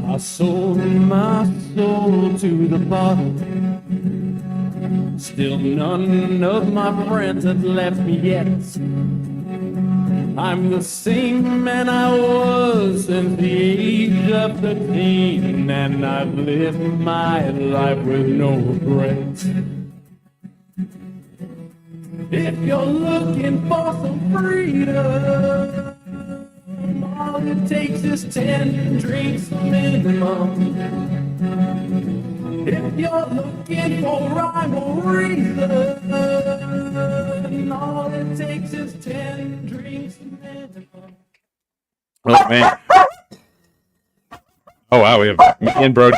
I sold my soul to the bottle. Still none of my friends have left me yet. I'm the same man I was since the age of 13, and I've lived my life with no regrets. If you're looking for some freedom, all it takes is 10 drinks minimum. If you're looking for rhyme or reason, all it takes is 10 drinks minimum. Oh, man. Oh, wow. We have me and Brody.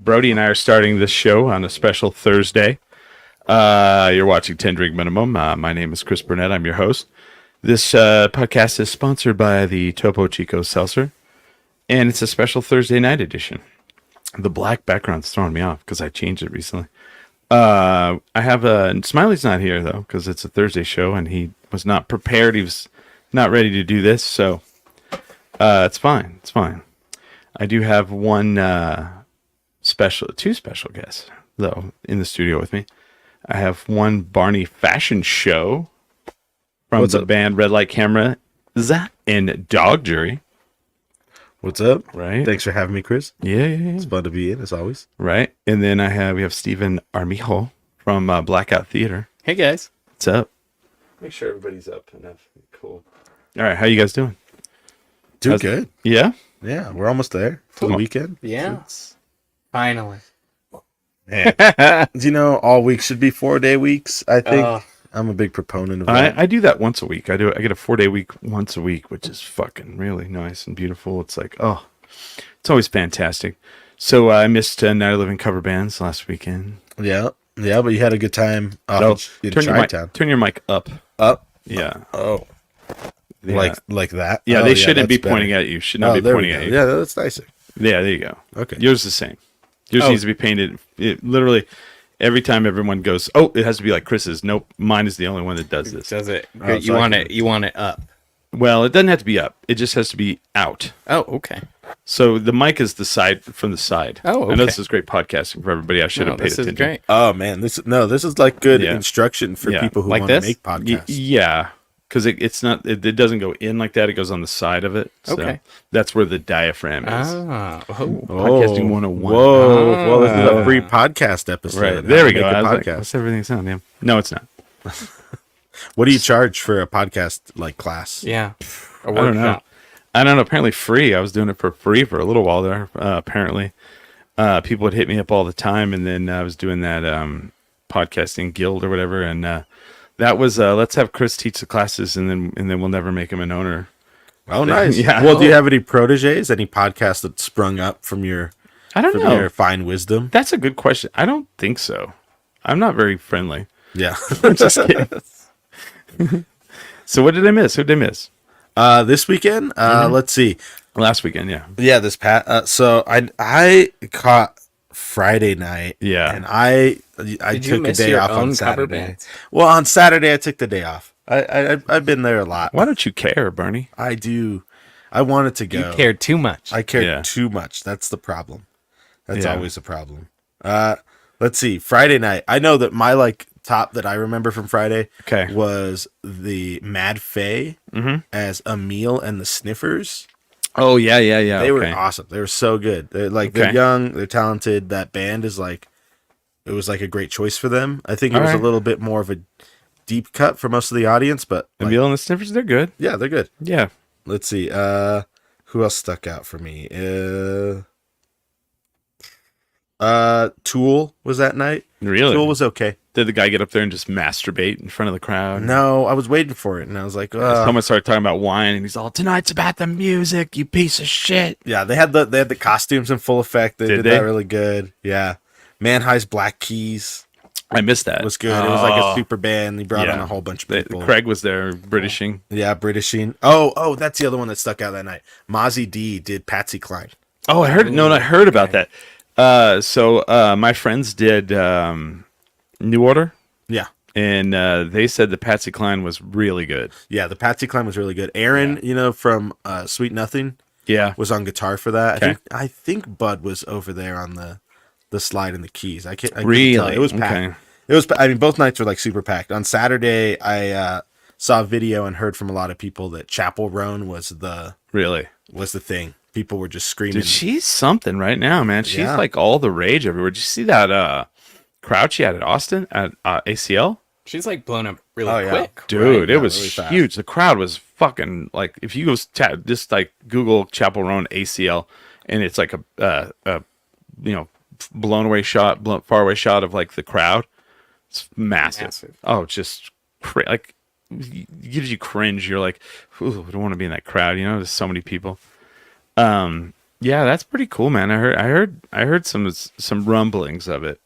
Brody and I are starting this show on a special Thursday. You're watching 10 Drink Minimum. My name is Chris Burnett. I'm your host. This podcast is sponsored by the Topo Chico Seltzer, and it's a special Thursday night edition. The black background's throwing me off because I changed it recently. I have Smiley's not here, though, because it's a Thursday show, and he was not prepared. He was not ready to do this, so it's fine. It's fine. I do have two special guests, though, in the studio with me. I have one Barney fashion show from the band Red Light Camera, Zach, and Dog Jury. What's up? Right. Thanks for having me, Chris. Yeah. It's fun to be in, as always. Right. And then we have Stephen Armijo from Blackout Theater. Hey, guys. What's up? Make sure everybody's up enough. Cool. All right. How you guys doing? Doing good. Yeah? Yeah, we're almost there for the weekend. Yeah. Finally. Man. Do you know all weeks should be 4-day weeks? I think I'm a big proponent of that. I do that once a week. I get a 4-day week once a week, which is fucking really nice and beautiful. It's like, it's always fantastic. So I missed Night of Living cover bands last weekend. Yeah, but you had a good time in Chi-Town. Turn your mic up. Up? Yeah. Oh. Yeah. Like that? Yeah, Oh, they shouldn't be that's pointing better. at you. Should not be pointing at you. Yeah, that's nicer. Yeah, there you go. Okay. Yours is the same. Yours needs to be painted. Literally, every time everyone goes, it has to be like Chris's. Nope, mine is the only one that does this. Does it? Oh, You want it up. Well, it doesn't have to be up. It just has to be out. Oh, okay. So the mic is the side from the side. Oh, okay. I know this is great podcasting for everybody. I should have paid attention. This is great. Oh, man. This is like good instruction for people who Like want to this? make podcasts. Yeah, because it's not. It doesn't go in like that. It goes on the side of it. So Okay. That's where the diaphragm is. Podcasting 101. Whoa. Well, this is a free podcast episode. Right. There we go. Make a I was like, podcast. what's everything sound? Yeah. No, it's not. What do you charge for a podcast like class? Yeah. I don't know. Apparently free. I was doing it for free for a little while there. Apparently, people would hit me up all the time, and then I was doing that podcasting guild or whatever, and that was let's have Chris teach the classes, and then we'll never make him an owner. Oh, nice. Yeah. Well, do you have any proteges? Any podcasts that sprung up from your I don't know. your fine wisdom? That's a good question. I don't think so. I'm not very friendly. Yeah. I'm just kidding. So what did I miss? Who did I miss? This weekend, let's see. Last weekend, yeah. Yeah, this past. So I caught Friday night. Yeah. And I Did you took a miss day your off own on cover Saturday. bands? Well, on Saturday I took the day off. I've been there a lot. Why don't you care, Barney? I do. I wanted to go. You cared too much. I cared Yeah. too much. That's the problem. That's Yeah. always a problem. Let's see. Friday night. I know that my top that I remember from Friday was the Mad Faye as Emil and the Sniffers. Oh yeah. They were awesome. They were so good. They're young, they're talented. That band is it was like a great choice for them. I think it was a little bit more of a deep cut for most of the audience, but Emil and the Sniffers, they're good. yeah, they're good. Yeah. Let's see. Who else stuck out for me? Tool was that night. Really? Tool was okay. Did the guy get up there and just masturbate in front of the crowd? No, I was waiting for it, and I was like, Someone started talking about wine, and he's all, "Tonight's about the music, you piece of shit." yeah, they had the costumes in full effect. They did they? that really good. Yeah, Man High's Black Keys I missed that. was good. It was like a super band. He brought Yeah. on a whole bunch of people. Craig was there, Britishing. Yeah, Britishing. Oh, that's the other one that stuck out that night. Mozzie D did Patsy Cline. Oh, I heard. No, I heard about that. So my friends did New Order. Yeah. And they said the Patsy Cline was really good. Yeah, the Patsy Cline was really good. Aaron, from Sweet Nothing, was on guitar for that. Okay. I think Bud was over there on the slide and the keys. I couldn't Really? tell. It was packed. Okay. It was. I mean, both nights were like super packed. On Saturday, I saw a video and heard from a lot of people that Chapel Roan was the thing. People were just screaming. Dude, she's something right now, man. She's Yeah. like all the rage everywhere. Did you see that crowd she had at Austin at ACL? She's like blown up really quick. Dude, right? it was really fast. huge. The crowd was fucking like, if you go just like Google Chapel Roan ACL, and it's like a blown away shot, far away shot of like the crowd. It's massive. Oh, just like it gives you cringe. You're like, ooh, I don't want to be in that crowd. There's so many people. Yeah, that's pretty cool, man. I heard some rumblings of it.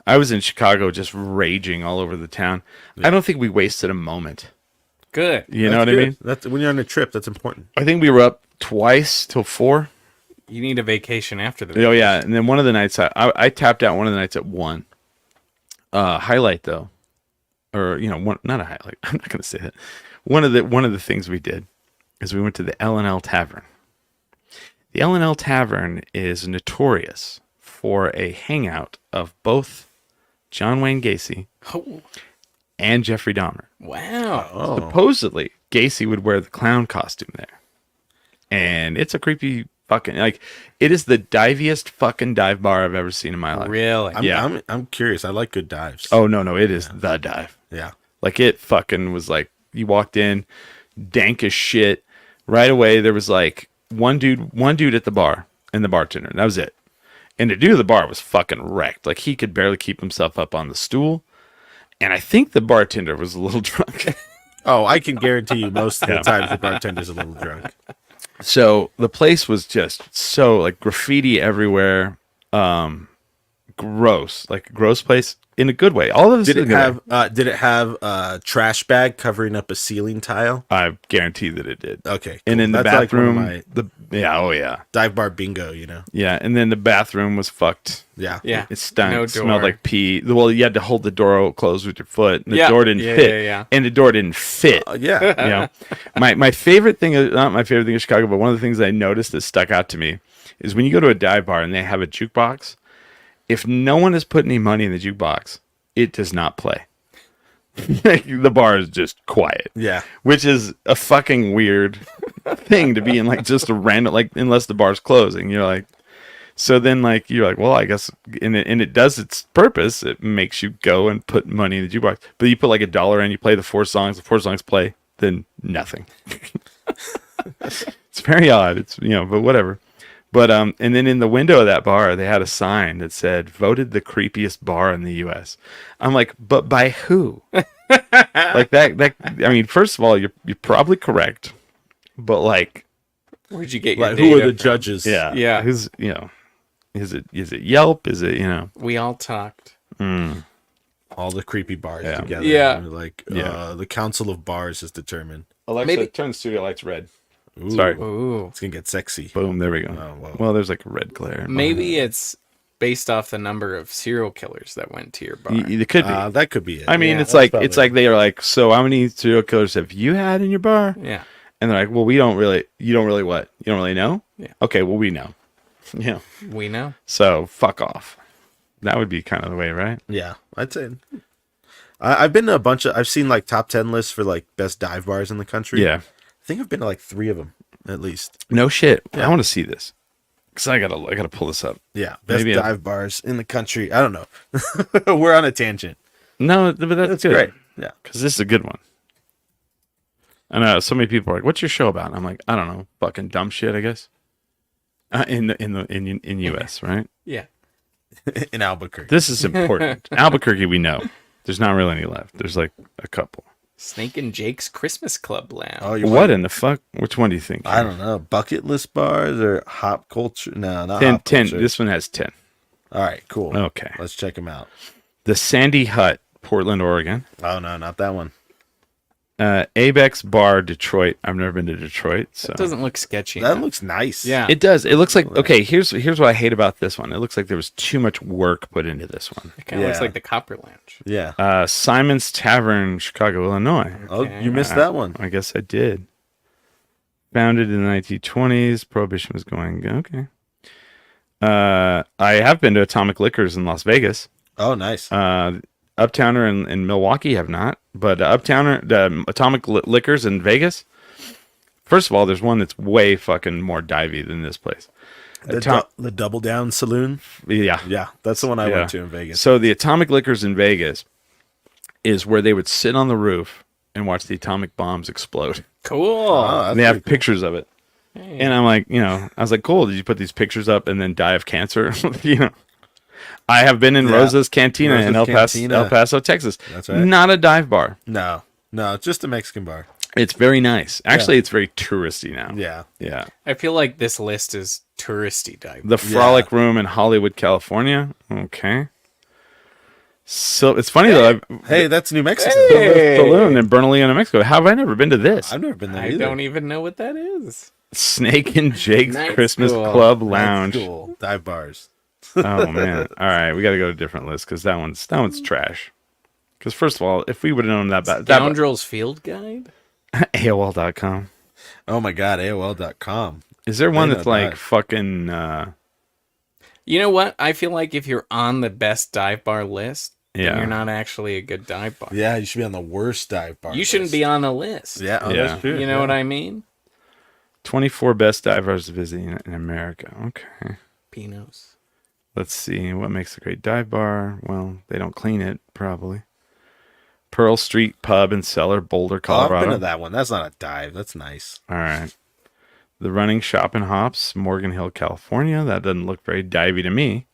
I was in Chicago just raging all over the town. Yeah. I don't think we wasted a moment. Good. You know what I mean? That's when you're on a trip, that's important. I think we were up twice till 4. You need a vacation after the Oh yeah, and then one of the nights I tapped out one of the nights at 1. Highlight though. Or not a highlight. I'm not going to say that. One of the things we did is we went to the L&L Tavern. The L&L Tavern is notorious for a hangout of both John Wayne Gacy and Jeffrey Dahmer. Wow. Oh. Supposedly, Gacy would wear the clown costume there. And it's a creepy fucking, like, it is the diviest fucking dive bar I've ever seen in my life. Really? I'm curious. I like good dives. Oh, no, it is the dive. Yeah. Like, it fucking was like, you walked in, dank as shit. Right away, there was like one dude at the bar and the bartender. And that was it. And the dude at the bar was fucking wrecked. Like, he could barely keep himself up on the stool. And I think the bartender was a little drunk. Oh, I can guarantee you most of the time the bartender's a little drunk. So the place was just so like graffiti everywhere. Gross. Like a gross place in a good way. All of this Did it have a trash bag covering up a ceiling tile? I guarantee that it did. Okay. And cool. in the That's bathroom, like one of my dive bar bingo, Yeah, and then the bathroom was fucked. Yeah. Yeah. It stunk. No It smelled door. like pee. Well, you had to hold the door closed with your foot. And the Yeah. door didn't Yeah, fit. yeah. And the door didn't fit. Yeah. My favorite thing, not my favorite thing in Chicago, but one of the things I noticed that stuck out to me is when you go to a dive bar and they have a jukebox, if no one has put any money in the jukebox, it does not play. The bar is just quiet. Yeah. Which is a fucking weird thing to be in, like just a random, like, unless the bar's closing. You're like, so then like, you're like, well, I guess, and it does its purpose. It makes you go and put money in the jukebox. But you put like $1 in, you play the 4 songs play, then nothing. It's very odd. It's, but whatever. But and then in the window of that bar, they had a sign that said, "Voted the creepiest bar in the U.S." I'm like, but by who? Like that. I mean, first of all, you're probably correct, but like, Where'd you get your Like, who are data the from? judges? Yeah. Who's is it Yelp? Is it We all talked. All the creepy bars together. Yeah. And like, Yeah. the Council of Bars is determined. Alexa, Maybe- turn the studio lights red. Ooh, Sorry. Ooh. It's going to get sexy. Boom. There we go. Oh, whoa. Well, there's like a red glare. Maybe it's based off the number of serial killers that went to your bar. It could be. That could be it. I mean, Yeah, it's like probably- they are like, so how many serial killers have you had in your bar? Yeah. And they're like, well, you don't really what? You don't really know? Yeah. Okay, well, we know. Yeah. We know. So fuck off. That would be kind of the way, right? Yeah, I'd say. I've been to I've seen like top 10 lists for like best dive bars in the country. Yeah. I think I've been to like 3 of them at least. No shit. I want to see this. Because I gotta pull this up. Yeah, best Maybe dive bars in the country. I don't know. We're on a tangent. No, but that's good. Great. Yeah. Because this is a good one. I know so many people are like, "What's your show about?" And I'm like, "I don't know, fucking dumb shit, I guess." In US, right? Yeah. In Albuquerque. This is important. Albuquerque, we know. There's not really any left. There's like a couple. Snake and Jake's Christmas Club Lounge. Oh, you What in the fuck? Which one do you think? I don't know. Bucket list bars or hop culture? No, not 10, hop 10. culture. This one has 10. All right, cool. Okay. Let's check them out. The Sandy Hut, Portland, Oregon. Oh, no, not that one. Abex Bar, Detroit. I've never been to Detroit, so It doesn't look sketchy. That looks nice. Yeah. it does. It looks like okay. Here's what I hate about this one. It looks like there was too much work put into this one. It kind of looks Yeah. like the Copper Lounge. Yeah. Simon's Tavern, Chicago, Illinois. Oh, you missed that one. I guess I did. Founded in the 1920s. Prohibition was going. Okay. I have been to Atomic Liquors in Las Vegas. Oh, nice. Uptowner in Milwaukee have not, but Uptowner, Atomic Liquors in Vegas. First of all, there's one that's way fucking more divey than this place. The Double Down Saloon. Yeah. Yeah, that's the one I went to in Vegas. So the Atomic Liquors in Vegas is where they would sit on the roof and watch the atomic bombs explode. Cool. Oh, And they have pictures of it. And I'm like, I was like, cool. Did you put these pictures up and then die of cancer? I have been in Rosa's Cantina in El Paso, Texas. That's right. Not a dive bar. No, it's just a Mexican bar. It's very nice. Actually, it's very touristy now. Yeah. Yeah. I feel like this list is touristy dive. The Frolic Room in Hollywood, California. Okay. So it's funny though. Hey, that's New Mexico. Saloon in Bernalillo, New Mexico. How have I never been to this? I've never been there I either. don't even know what that is. Snake and Jake's Nice. Christmas Cool. Club That's Lounge. cool. Dive bars. Oh man! All right, we got to go to a different list because that one's trash. Because first of all, if we would have known that Scoundrels Field Guide? AOL.com. Oh my God, AOL.com. Is there one They that's know like that. fucking? You know what? I feel like if you're on the best dive bar list, then Yeah. you're not actually a good dive bar. Yeah, you should be on the worst dive bar. You shouldn't be on the list. Yeah, Yeah. that's true. You know what I mean? 24 best dive bars to visit in America. Okay. Pinos. Let's see. What makes a great dive bar? Well, they don't clean it, probably. Pearl Street Pub and Cellar, Boulder, Oh, I've Colorado. been to that one. That's not a dive. That's nice. All right. The Running Shop and Hops, Morgan Hill, California. That doesn't look very divey to me.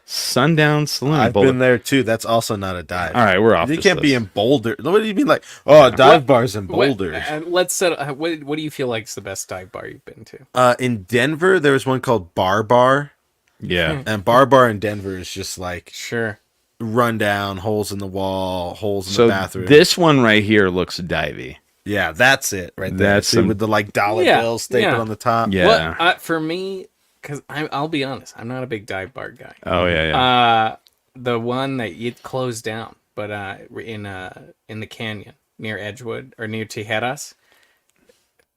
Sundown Saloon. I've Boulder. been there too. That's also not a dive. All right, we're off. You this can't be list. in Boulder. What do you mean, like, oh, dive bars in Boulder? Let's set. What do you feel like is the best dive bar you've been to? In Denver, there was one called Bar, Yeah. and Bar in Denver is just like Sure. rundown, holes in the wall, holes in So the bathroom. this one right here looks divey. Yeah, that's it right there. That's See, some- with the like dollar Yeah, bills stapled yeah. on the top. Yeah. Well, for me, because I'll be honest, I'm not a big dive bar guy. Oh yeah. The one that it closed down, but in the canyon near Edgewood or near Tijeras.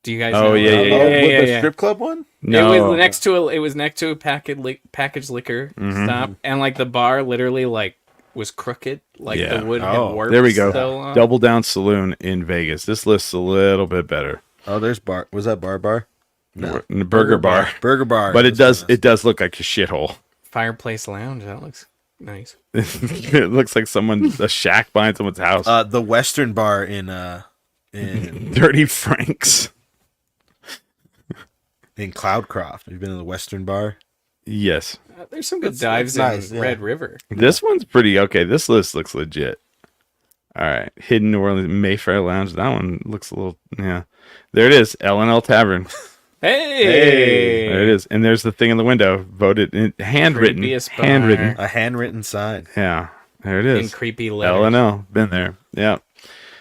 Do you guys? Oh, know? yeah, yeah, With the strip club one? No. It was next to a packaged liquor Mm-hmm. stop, and like the bar literally like was crooked, like Yeah. the wood had Oh, warped. There we go. So long. Double Down Saloon in Vegas. This list's a little bit better. Oh, there's Bar. Was that Bar? No. Burger Bar. Burger Bar. But it does look like a shithole. Fireplace Lounge. That looks nice. It looks like a shack behind someone's house. The Western Bar in Dirty Franks. Cloudcroft. Have you been to the Western Bar? Yes. There's some good It's dives nice, in yeah. Red River. This one's pretty okay. This list looks legit. All right. Hidden New Orleans Mayfair Lounge. That one looks a little, yeah. There it is. L&L Tavern. Hey, There it is. And there's the thing in the window. Voted, handwritten. Creepiest bar. Handwritten. A handwritten sign. Yeah. There it in is. creepy letters. L&L. Been there. Yeah.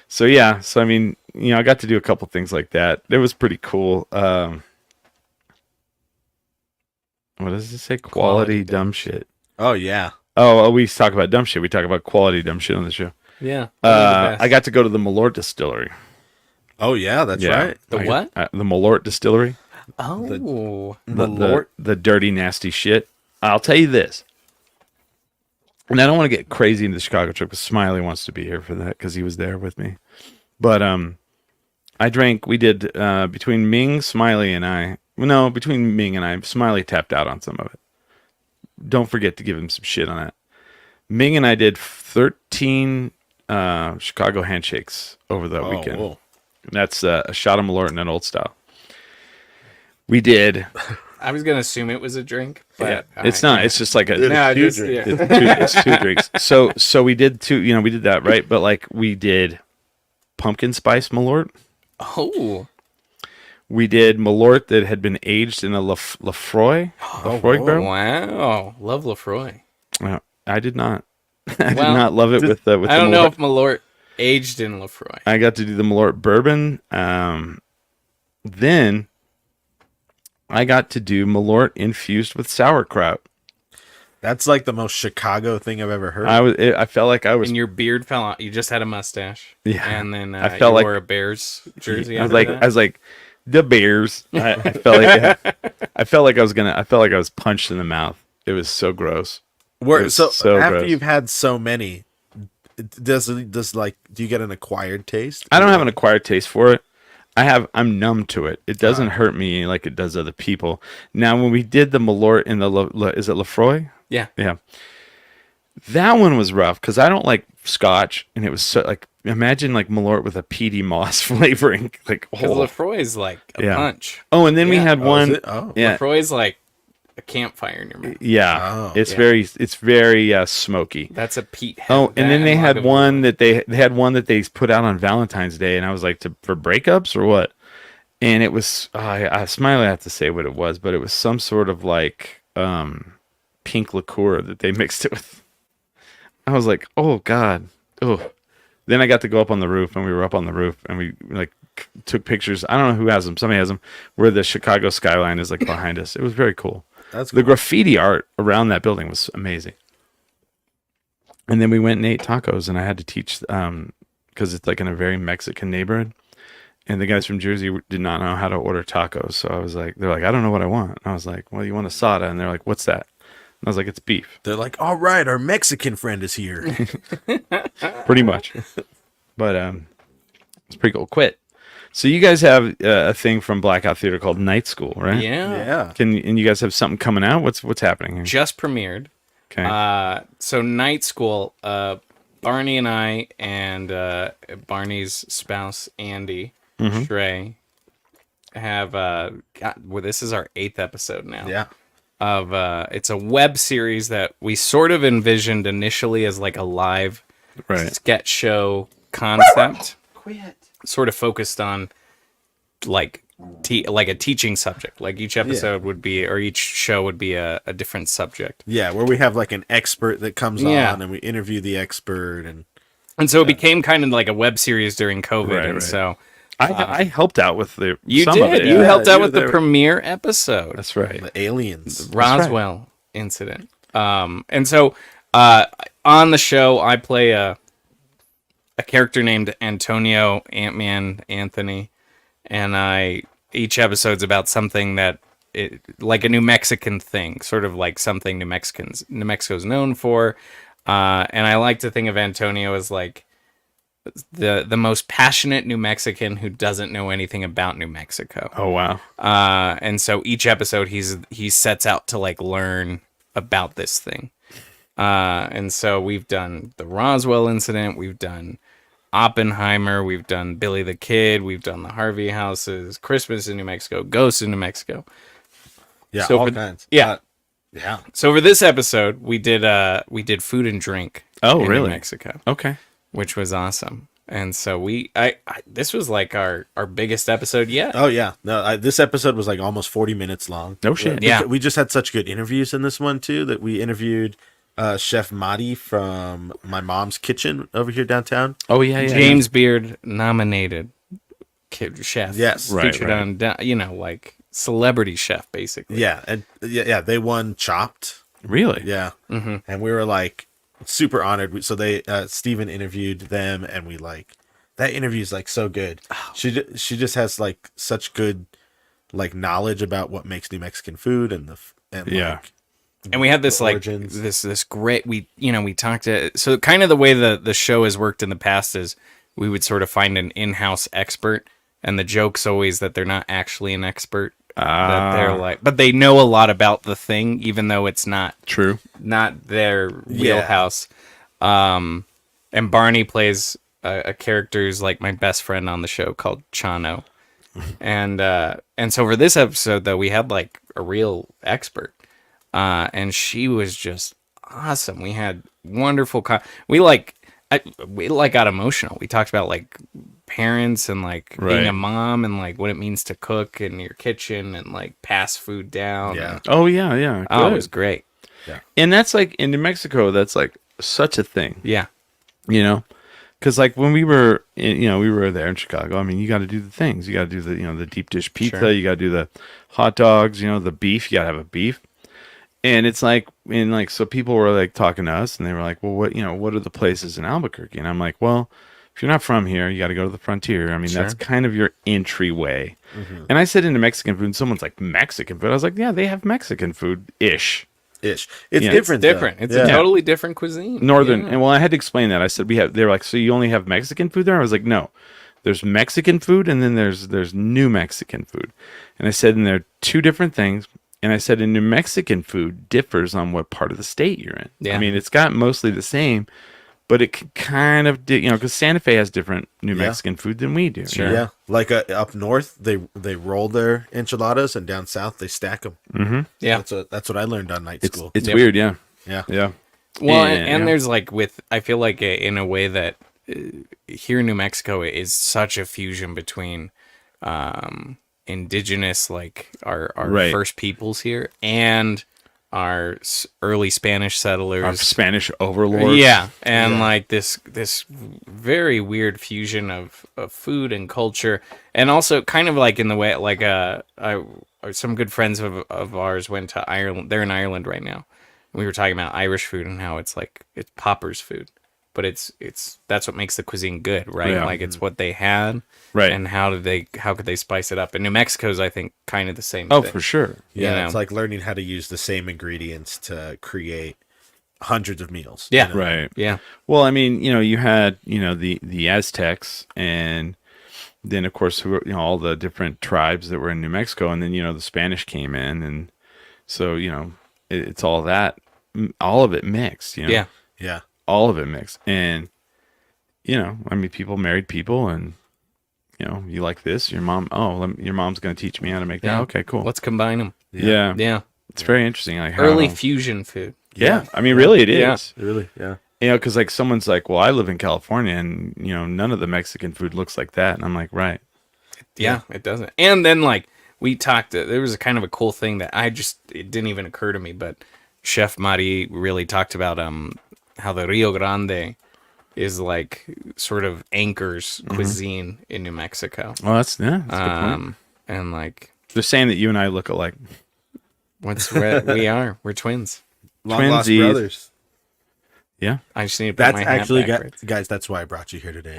So, yeah. So, I mean, I got to do a couple things like that. It was pretty cool. What does it say? Quality dumb shit. Oh yeah. Oh, we talk about dumb shit. We talk about quality dumb shit on the show. Yeah. only the best. I got to go to the Malort Distillery. Oh yeah, that's right. The what? The Malort Distillery. Oh, The dirty, nasty shit. I'll tell you this. And I don't want to get crazy into the Chicago trip because Smiley wants to be here for that because he was there with me. But I drank. We did between Ming, Smiley, and I. No, between Ming and I, Smiley tapped out on some of it. Don't forget to give him some shit on that. Ming and I did 13 Chicago handshakes over the weekend. Whoa. That's a shot of Malort and an old style. We did. I was gonna assume it was a drink, but It's not. It's just like a. No, two just, drinks. yeah. It's two drinks. So we did two. We did that right, but like we did pumpkin spice Malort. Oh, We did Malort that had been aged in a Lafroy barrel. wow! Love Lafroy. I did not. I did Well, not love it with the. I don't know if Malort Aged in Lefroy. I got to do the Malort bourbon. Then I got to do Malort infused with sauerkraut. That's like the most Chicago thing I've ever heard. I felt like I was. And your beard fell out. You just had a mustache. Yeah. And then I felt you wore a Bears jersey. I was like the Bears. I felt like I felt like I was punched in the mouth. It was so gross. So after gross. you've had so many, do you get an acquired taste? I don't have an acquired taste for it. I'm numb to it. It doesn't hurt me like it does other people. Now, when we did the Malort in is it Lefroy? Yeah. Yeah. That one was rough because I don't like Scotch, and it was so like imagine like Malort with a peaty moss flavoring. Like Because Lefroy is like a punch. Oh, and then we had one. Yeah. Lefroy is like a campfire in your mouth. Yeah. It's very smoky. That's a peat. Oh, and then they had one that they had one that they put out on Valentine's Day, and I was like, for breakups or what? And it was I Smiley have to say what it was, but it was some sort of like pink liqueur that they mixed it with. I was like, oh God, oh. Then I got to go up on the roof, and we were up on the roof, and we like took pictures. I don't know who has them. Somebody has them where the Chicago skyline is like behind us. It was very cool. That's cool. The graffiti art around that building was amazing. And then we went and ate tacos, and I had to teach because it's like in a very Mexican neighborhood, and the guys from Jersey did not know how to order tacos. So I was like, they're like, I don't know what I want. And I was like, well, you want asada? And they're like, what's that? And I was like, it's beef. They're like, all right, our Mexican friend is here. Pretty much. But it's pretty cool. Quit. So you guys have a thing from Blackout Theater called Night School, right? Yeah. And you guys have something coming out? What's happening here? Just premiered. Okay. So Night School, Barney and I and Barney's spouse, Andy Shrey, have this is our 8th episode now. Yeah. It's a web series that we sort of envisioned initially as like a live sketch show concept. Sort of focused on like a teaching subject. Like each episode would be, or each show would be a different subject. Yeah, where we have like an expert that comes on and we interview the expert, and so it became kind of like a web series during COVID, and so I helped out with the. You some did. Of it. You helped out with the premiere episode. That's right. The aliens, Roswell incident. And so on the show, I play a character named Antonio Ant-Man Anthony, and each episode's about something that like a New Mexican thing, sort of like something New Mexico's known for. And I like to think of Antonio as like the most passionate New Mexican who doesn't know anything about New Mexico. Oh wow. And so each episode he sets out to like learn about this thing. And so we've done the Roswell incident, we've done Oppenheimer, we've done Billy the Kid, we've done the Harvey houses, Christmas in New Mexico, Ghosts in New Mexico. Yeah, so all kinds. Yeah. Yeah. So for this episode, we did food and drink. Oh, in really? New Mexico. Okay. Which was awesome. And so this was like our biggest episode yet. Oh yeah. No, this episode was like almost 40 minutes long. No shit. Yeah. We just had such good interviews in this one too, that we interviewed Chef Madi from My Mom's Kitchen over here downtown. Oh yeah. James Beard nominated chef. Yes. Featured on, like celebrity chef basically. Yeah. And yeah, they won Chopped. Really? Yeah. Mm-hmm. And we were like super honored. So they Steven interviewed them, and we like that interview is like so good. Oh. She just has like such good like knowledge about what makes New Mexican food and and we had this like this great we talked to, so kind of the way the show has worked in the past is we would sort of find an in-house expert, and the joke's always that they're not actually an expert. That they're like, but they know a lot about the thing, even though it's not true, not their wheelhouse. And Barney plays a character who's like my best friend on the show called Chano, and so for this episode though we had like a real expert, and she was just awesome. We had wonderful. We got emotional. We talked about like parents and like being a mom and like what it means to cook in your kitchen and like pass food down. Yeah. Oh yeah. Yeah. Oh, it was great. Yeah. And that's like in New Mexico, that's like such a thing. Yeah. because like when we were we were there in Chicago. I mean, you got to do the things. You got to do the the deep dish pizza. Sure. You got to do the hot dogs. The beef. You got to have a beef. And it's like, so people were like talking to us, and they were like, well, what are the places in Albuquerque? And I'm like, well, if you're not from here, you got to go to the frontier. I mean, Sure. that's kind of your entryway. And I said into Mexican food, and someone's like, Mexican food? I was like, yeah, they have Mexican food-ish. It's Yeah. different. It's different. Though. It's a totally different cuisine. Northern. Yeah. And well, I had to explain that. I said, they were like, so you only have Mexican food there? I was like, no. There's Mexican food, and then there's New Mexican food. And I said, and they're two different things. And I said, in New Mexican food differs on what part of the state you're in. Yeah. I mean, it's got mostly the same, but it can kind of, because Santa Fe has different New Mexican food than we do. Sure. Yeah, like up north, they roll their enchiladas, and down south they stack them. Mm-hmm. Yeah. That's what I learned on night school. It's Yep. weird, yeah. Yeah. Yeah. Well, And, and there's like I feel like in a way that here in New Mexico is such a fusion between indigenous, like our Right. first peoples here, and our early Spanish settlers. Our Spanish overlords. Yeah, and like this very weird fusion of food and culture, and also kind of like in the way like some good friends of ours went to Ireland. They're in Ireland right now. We were talking about Irish food and how it's poppers food, but it's that's what makes the cuisine good, right? Yeah. Like it's what they had, Right. And how could they spice it up? And New Mexico's, I think, kind of the same. Oh, thing. for sure. Yeah, You know? it's like learning how to use the same ingredients to create hundreds of meals. Yeah. you know? Right. Yeah, Well, I mean, you had, the Aztecs, and then of course, all the different tribes that were in New Mexico, and then, the Spanish came in, and so, it's all that, all of it mixed, yeah, Yeah. all of it mixed. And, I mean, people married people, and, you like this, your mom's going to teach me how to make that. Yeah. Okay, cool. Let's combine them. Yeah. Yeah, It's very interesting. Like early how, fusion food. yeah. I mean, really it Yeah. is. Really? Yeah. Because like someone's like, well, I live in California, and none of the Mexican food looks like that, and I'm like, right. Yeah, it doesn't. And then like we talked, there was a kind of a cool thing that it didn't even occur to me, but Chef Mari really talked about how the Rio Grande is like sort of anchors cuisine in New Mexico. Well, that's a good point. And like They're saying that you and I look alike. we're twins. Long lost Twinsies. brothers. Yeah. I just need to put That's my hat actually, backwards. guys, that's why I brought you here today.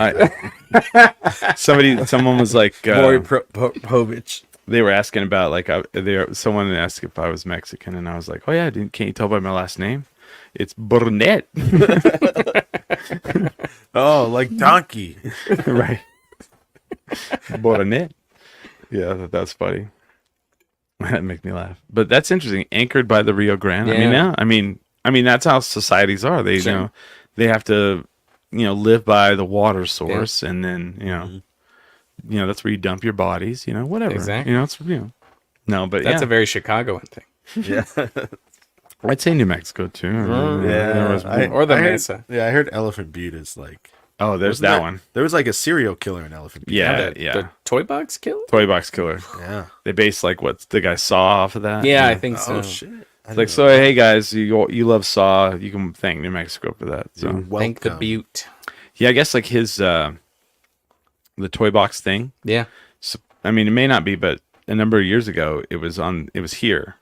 Someone was like, Maury Povich. they were asking about like, someone asked if I was Mexican, and I was like, oh yeah, can't you tell by my last name? It's Burnett. Oh, like donkey. Right. Burnett. Yeah, that's funny. That make me laugh. But that's interesting. Anchored by the Rio Grande. Yeah. I mean, that's how societies are. They, Sure. they have to, live by the water source, and then, that's where you dump your bodies. Whatever. Exactly. It's no, but That's yeah. a very Chicagoan thing. Yeah. I'd say New Mexico too. There was- Or the I heard- Mesa. Yeah, I heard Elephant Butte is like. oh, there's wasn't that one. There was like a serial killer in Elephant Butte. Yeah, the, yeah. The toy box killer? Toy Box Killer. Yeah. They based like what the guy Saw off of that. Yeah, I think so. Oh shit. I It's like, didn't so hey guys, you love Saw, you can thank New Mexico for that. So know. Thank the Welcome. Butte. yeah, I guess like his the toy box thing. Yeah. So, I mean, it may not be, but a number of years ago, it was here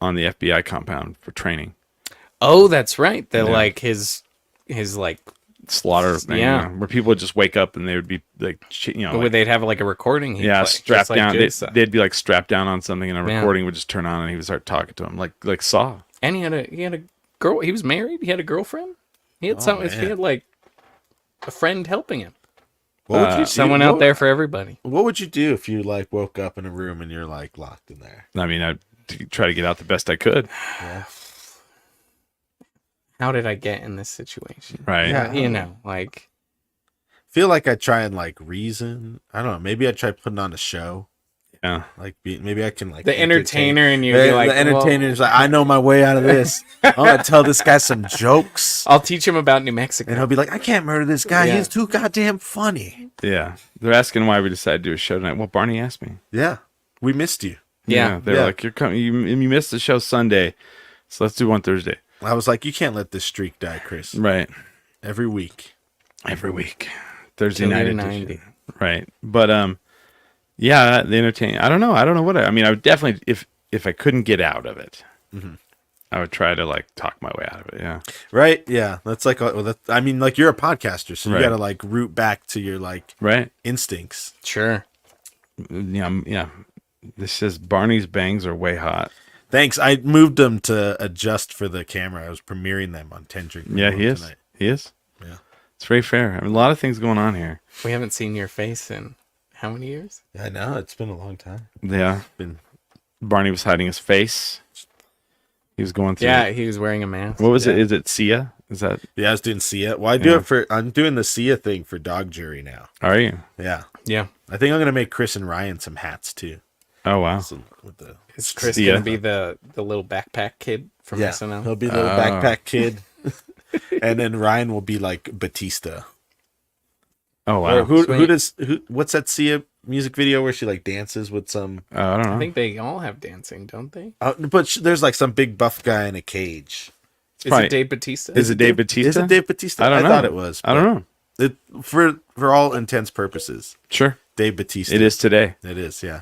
on the FBI compound for training. Oh, that's right. That Yeah. like his like Slaughter thing, Yeah. where people would just wake up and they would be like, where like, they'd have like a recording. He'd yeah, play, strapped just like down. Jay's Saw. They'd be like strapped down on something, and a Yeah. recording would just turn on, and he would start talking to him like Saw. And he had a girl. He was married. He had a girlfriend. He had He man. had like a friend helping him. What would you do? Someone out there for everybody. What would you do if you like woke up in a room and you're like locked in there? I mean, I'd try to get out the best I could. Yeah. How did I get in this situation? Right. Yeah. Like Feel like I try and like reason. I don't know. Maybe I try putting on a show. Yeah. Like maybe I can like the entertainer and you The, be like, the entertainer's like, I know my way out of this. I'm gonna tell this guy some jokes, I'll teach him about New Mexico. and he'll be like, I can't murder this guy. Yeah. He's too goddamn funny. Yeah. They're asking why we decided to do a show tonight. Well, Barney asked me. Yeah, we missed you. Yeah. They're Yeah. like, you're coming. You missed the show Sunday, so let's do one Thursday. I was like, you can't let this streak die, Chris. Right. Every week. every week. Thursday Till night you're edition. 90. Right. But yeah, the entertaining. I don't know what I mean, I would definitely if I couldn't get out of it. I would try to like talk my way out of it. Yeah. Right? Yeah. That's like, I mean, like you're a podcaster, so you Right. got to like root back to your like Right. instincts. Sure. Yeah. Yeah. This says Barney's bangs are way hot. Thanks. I moved them to adjust for the camera. I was premiering them on 10 Drink. Yeah, he is. Tonight. He is. Yeah. It's very fair. I mean, a lot of things going on here. We haven't seen your face in how many years? I know. It's been a long time. Yeah. Been Barney was hiding his face. He was going through. Yeah, he was wearing a mask. What was it? Is it Sia? Is that? Yeah, I was doing Sia. Well, I'm doing the Sia thing for Dog Jury now. Are you? Yeah. Yeah. I think I'm going to make Chris and Ryan some hats too. Oh wow. Some, with the, Is Chris Sia. going to be the little backpack kid from yeah, SNL? he'll be the little backpack kid. And then Ryan will be like Batista. Oh Or wow. what's that Sia music video where she like dances with some, I don't know. I think they all have dancing, don't they? but there's like some big buff guy in a cage. Is probably- it Dave Bautista? Is it Dave Bautista? Is it Dave Batista? I don't know. thought it was. I don't know. It, for all intents purposes, Sure. Dave Batista. It is today. It is, yeah.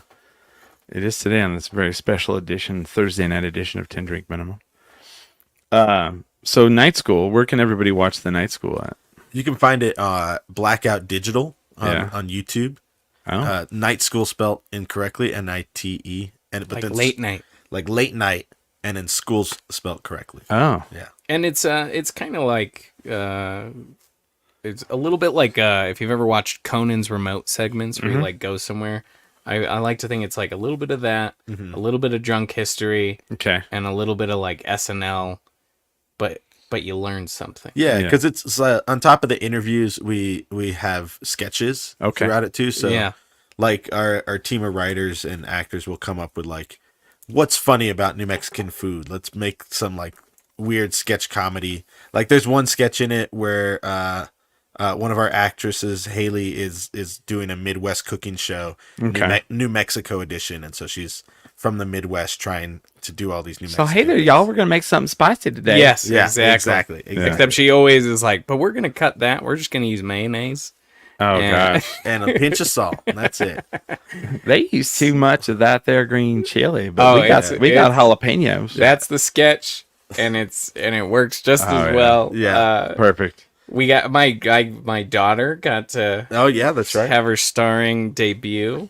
It is today on this very special edition, Thursday night edition of 10 Drink Minimum. So Night School, where can everybody watch the Night School at? You can find it Blackout Digital Yeah. on YouTube. Oh, Night School spelled incorrectly, Nite, but like then late night. like late night, and then school's spelled correctly. oh, Yeah, And it's kind of like it's a little bit like if you've ever watched Conan's remote segments where he like goes somewhere. I like to think it's like a little bit of that, a little bit of drunk history, okay. and a little bit of like SNL, but you learn something. yeah, Yeah. because it's on top of the interviews, we have sketches Okay. throughout it too. So Yeah. like our team of writers and actors will come up with like, what's funny about New Mexican food? Let's make some like weird sketch comedy. Like there's one sketch in it where one of our actresses, Haley, is doing a Midwest cooking show, Okay. New Mexico edition, and so she's from the Midwest trying to do all these New So Mexican. hey there, y'all. We're gonna make something spicy today. Yes, Yeah, exactly. exactly. Except she always is like, but we're gonna cut that. We're just gonna use mayonnaise. Oh Yeah. gosh, And a pinch of salt. And that's it. they use too much of that there green chili, but Oh, we got it's- jalapenos. That's the sketch, and it works just Oh, as yeah. well. Yeah. Perfect. We got my daughter got to Oh yeah, that's right. have her starring debut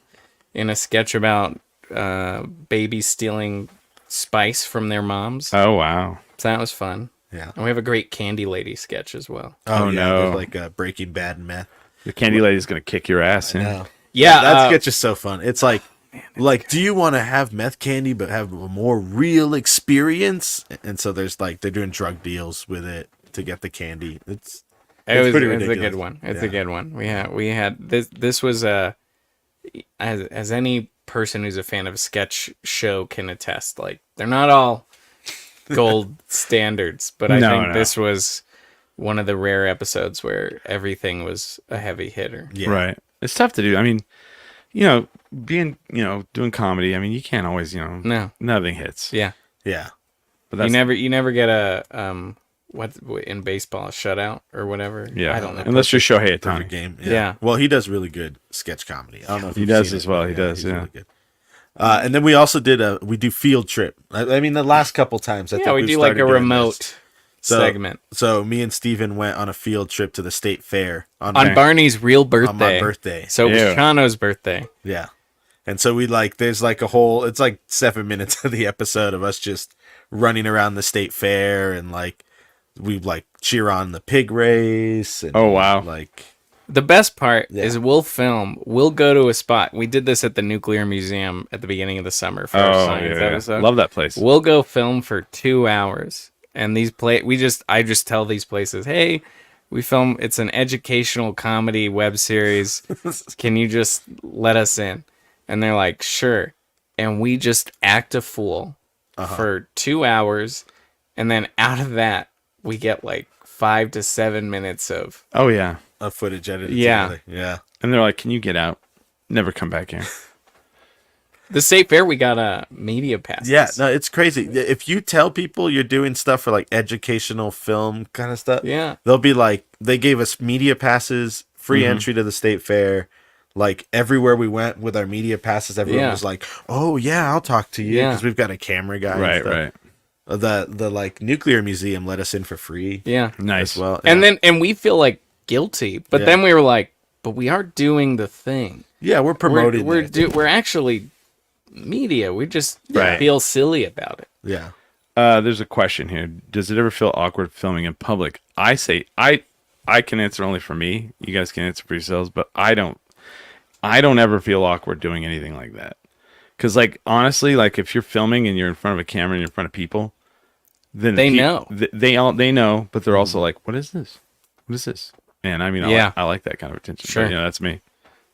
in a sketch about babies stealing spice from their moms. Oh wow. So that was fun. Yeah. And we have a great Candy Lady sketch as well. Oh, Oh, yeah, no. there's like Breaking Bad and meth. The candy lady's gonna kick your ass. In. No. Yeah, That sketch is so fun. It's like, do you want to have meth candy but have a more real experience? And so there's like they're doing drug deals with it to get the candy. It's It was pretty a ridiculous. good one. It's a Yeah. good one. We had this. This was as any person who's a fan of a sketch show can attest. Like they're not all gold standards, but I No, think no. this was one of the rare episodes where everything was a heavy hitter. yeah. Right. It's tough to do. I mean, doing comedy. I mean, you can't always, No, nothing hits. yeah, Yeah. But that's you never get a what in baseball a shutout or whatever. yeah. I don't know. Unless you're Shohei Perfect Ohtani. game. Yeah. Well, he does really good sketch comedy. I don't know if He you've does seen as it, well. but He does, he's yeah. really good. And then we also we do field trip. I mean, the last couple times. I Yeah, think we we've do like started a doing remote this. segment So me and Steven went on a field trip to the state fair on Okay. Barney's real birthday. on my birthday. So it was Ew. Chano's birthday. Yeah. And so there's like a whole, it's like 7 minutes of the episode of us just running around the state fair and like, we like cheer on the pig race. And, Oh, wow. Like, The best part Yeah. is we'll go to a spot. We did this at the Nuclear Museum at the beginning of the summer for our Oh, science yeah. episode. Love that place. We'll go film for 2 hours. And I just tell these places, hey, we film, it's an educational comedy web series. Can you just let us in? And they're like, sure. And we just act a fool for 2 hours. And then out of that, we get like 5 to 7 minutes of, Oh yeah. a footage edited Yeah. together. Yeah. And they're like, "Can you get out? Never come back here." The State Fair, we got media passes. Yeah, no, it's crazy. If you tell people you're doing stuff for like educational film kind of stuff, Yeah. they'll be like, they gave us media passes, free entry to the State Fair. Like everywhere we went with our media passes, everyone was like, "Oh yeah, I'll talk to you," because we've got a camera guy. Right, and stuff. The like nuclear museum let us in for free. Yeah. Nice. As well, And we feel like guilty, but then we were like, but we are doing the thing. yeah, we're promoting. We're actually media. We just feel silly about it. Yeah. There's a question here. Does it ever feel awkward filming in public? I say I can answer only for me. You guys can answer for yourselves, but I don't ever feel awkward doing anything like that. Because, like, honestly, like if you're filming and you're in front of a camera and you're in front of people, then They know. They know, but they're also like, "What is this? What is this?" And I mean, I like that kind of attention. Sure. But, that's me.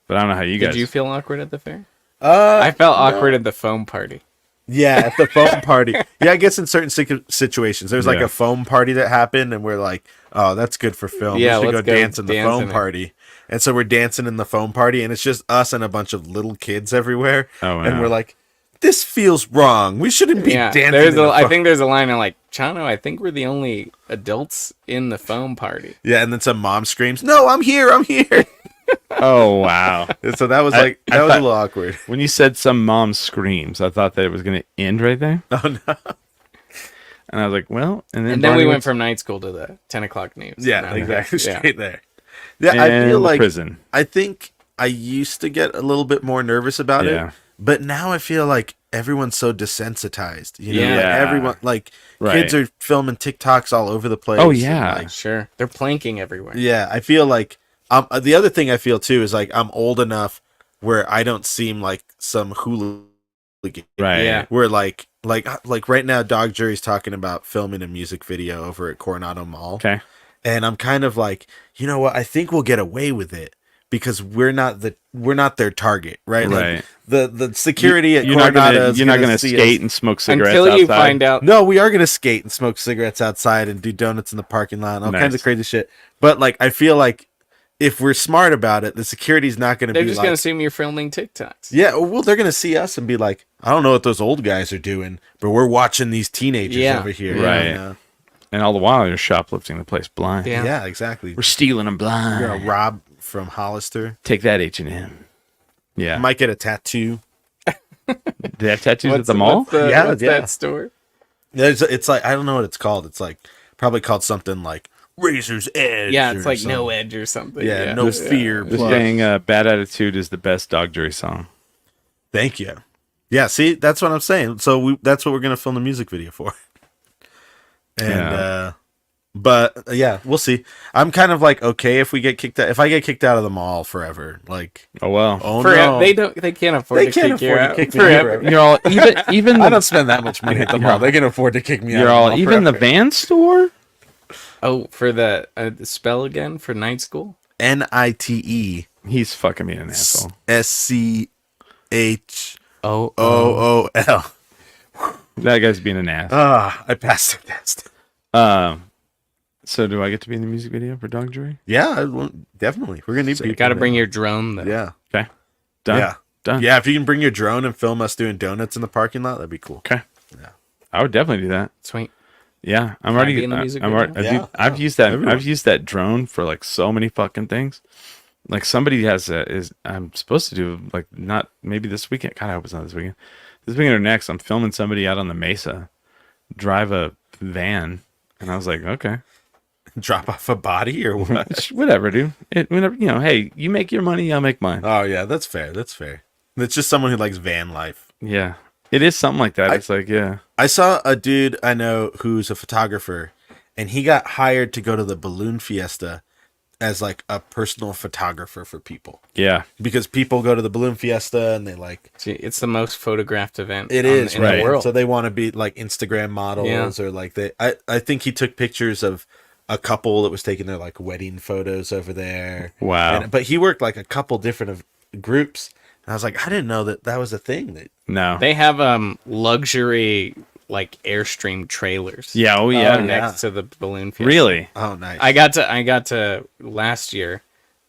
But I don't know how you guys. Did you feel awkward at the fair? I felt awkward at the foam party. Yeah, at the foam party. Yeah, I guess in certain situations, there's like a foam party that happened, and we're like, "Oh, that's good for film. Yeah, we should let's go go dance in the dance foam in it." party." And so we're dancing in the foam party, and it's just us and a bunch of little kids everywhere. Oh, wow. And we're like, "This feels wrong. We shouldn't be dancing." I think there's a line of like, Chano, I think we're the only adults in the foam party. Yeah, and then some mom screams, "No, I'm here! I'm here!" Oh wow! And so that was I that was a thought- little awkward. When you said some mom screams, I thought that it was going to end right there. Oh no! And I was like, well, and then And then Barney we went from night school to the 10 o'clock news. Yeah, And exactly. yeah. Straight there. Yeah, I feel like prison. I think I used to get a little bit more nervous about Yeah. it, but now I feel like everyone's so desensitized. You know, Yeah. like everyone, like Right. kids are filming TikToks all over the place. Oh, and, yeah. like, Sure. They're planking everywhere. yeah. I feel like the other thing I feel too is like I'm old enough where I don't seem like some hooligan. Right. Yeah. Where like right now, Dog Jury's talking about filming a music video over at Coronado Mall. Okay. And I'm kind of like, you know what? I think we'll get away with it because we're not their target, right? Right. Like the security at You're not Coronado. gonna skate and smoke cigarettes Until you outside. find out. No, we are gonna skate and smoke cigarettes outside and do donuts in the parking lot and all kinds Nice. of crazy shit. But like, I feel like if we're smart about it, the security's not gonna They're be just like, going to assume you're filming TikToks. yeah, well, they're gonna see us and be like, I don't know what those old guys are doing, but we're watching these teenagers Yeah. over here, Right. you know? And all the while, you're shoplifting the place blind. Yeah. Yeah, exactly. We're stealing them blind. You're gonna rob from Hollister. Take that, H&M. Yeah. Might get a tattoo. They have tattoos at the mall? What's Yeah. that store? It's like, I don't know what it's called. It's like probably called something like Razor's Edge. Yeah, it's or like something. No Edge or something. Yeah, no fear. Just plus. saying, Bad Attitude is the best Dog Jury song. Thank you. Yeah, see, that's what I'm saying. So that's what we're gonna film the music video for. And Yeah. but yeah, we'll see. I'm kind of like okay if we get kicked out. If I get kicked out of the mall forever, like Oh, well. no, They can't afford They to can't kick you afford to out kick me forever. forever. You're all, even I the, don't spend that much money at the mall. They can afford to kick me out. you're of the all, mall even the forever. van store? Oh, for the spell again for night school? NITE He's fucking being an asshole. SCHOOL. Oh, That guy's being an ass. I passed the test. So do I get to be in the music video for Dog Jury? Yeah, definitely. We're gonna need so you people. got to there. bring your drone. Though. Yeah, Okay. Done. yeah, Done. yeah. If you can bring your drone and film us doing donuts in the parking lot, that'd be cool. Okay. Yeah. I would definitely do that. Sweet. Yeah, I'm I already. be in the music I'm video? already Yeah, I've used that. everyone. I've used that drone for like so many fucking things. Like somebody has I'm supposed to do like not maybe this weekend. God, I hope it's not this weekend. This weekend or next, I'm filming somebody out on the Mesa, drive a van, and I was like, okay, Drop off a body or what? whatever, dude. Whenever hey, you make your money, I'll make mine. Oh yeah, that's fair. That's fair. It's just someone who likes van life. Yeah, it is something like that. It's like yeah. I saw a dude I know who's a photographer, and he got hired to go to the balloon fiesta as like a personal photographer for people. Yeah, Because people go to the balloon fiesta and they like See, it's the most photographed event it is in right. the world. So they want to be like Instagram models or like I think he took pictures of a couple that was taking their like wedding photos over there. Wow. But he worked like a couple different groups. And I was like, I didn't know that was a thing. That no. They have luxury like Airstream trailers. yeah. Oh yeah. yeah. Next to the balloon fiesta. Really? oh nice. I got to last year.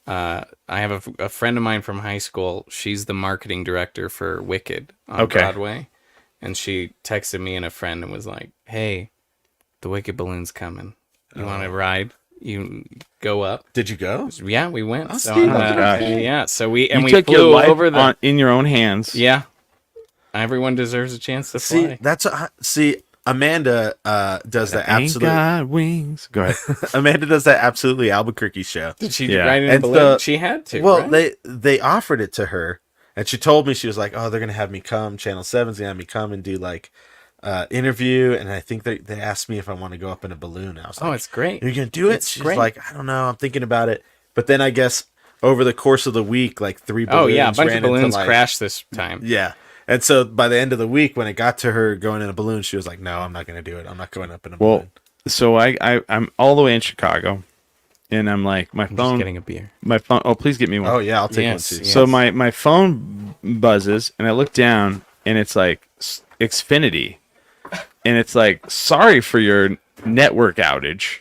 I have a friend of mine from high school. She's the marketing director for Wicked on Okay. Broadway. And she texted me and a friend and was like, hey, the Wicked balloon's coming. You want to ride? You go up. Did you go? Yeah, we went. Oh, So, Steve, yeah, so we You we took your flew life over the. in your own hands. Yeah, everyone deserves a chance to fly. See, Amanda does that Ain't absolutely. got wings. Go ahead. Amanda does that absolutely Albuquerque show. Did she Yeah. ride in a And balloon? She had to. Well, right? they offered it to her, and she told me, she was like, "Oh, they're gonna have me come. Channel 7's gonna have me come and do like interview." And I think they asked me if I want to go up in a balloon. I was like, it's great. "You're gonna do it?" It's She's great. like, "I don't know. I'm thinking about it." But then I guess over the course of the week, like 3 balloons. Oh yeah, a bunch ran of into, balloons like- crashed this time. Yeah. And so by the end of the week, when it got to her going in a balloon, she was like, "No, I'm not going to do it. I'm not going up in a Well, balloon." so I'm all the way in Chicago, and I'm like, my I'm phone, just getting a beer. my phone. Oh, please get me one. Oh yeah, I'll take Yes, one too. yeah. So my phone buzzes, and I look down, and it's like Xfinity, and it's like, sorry for your network outage,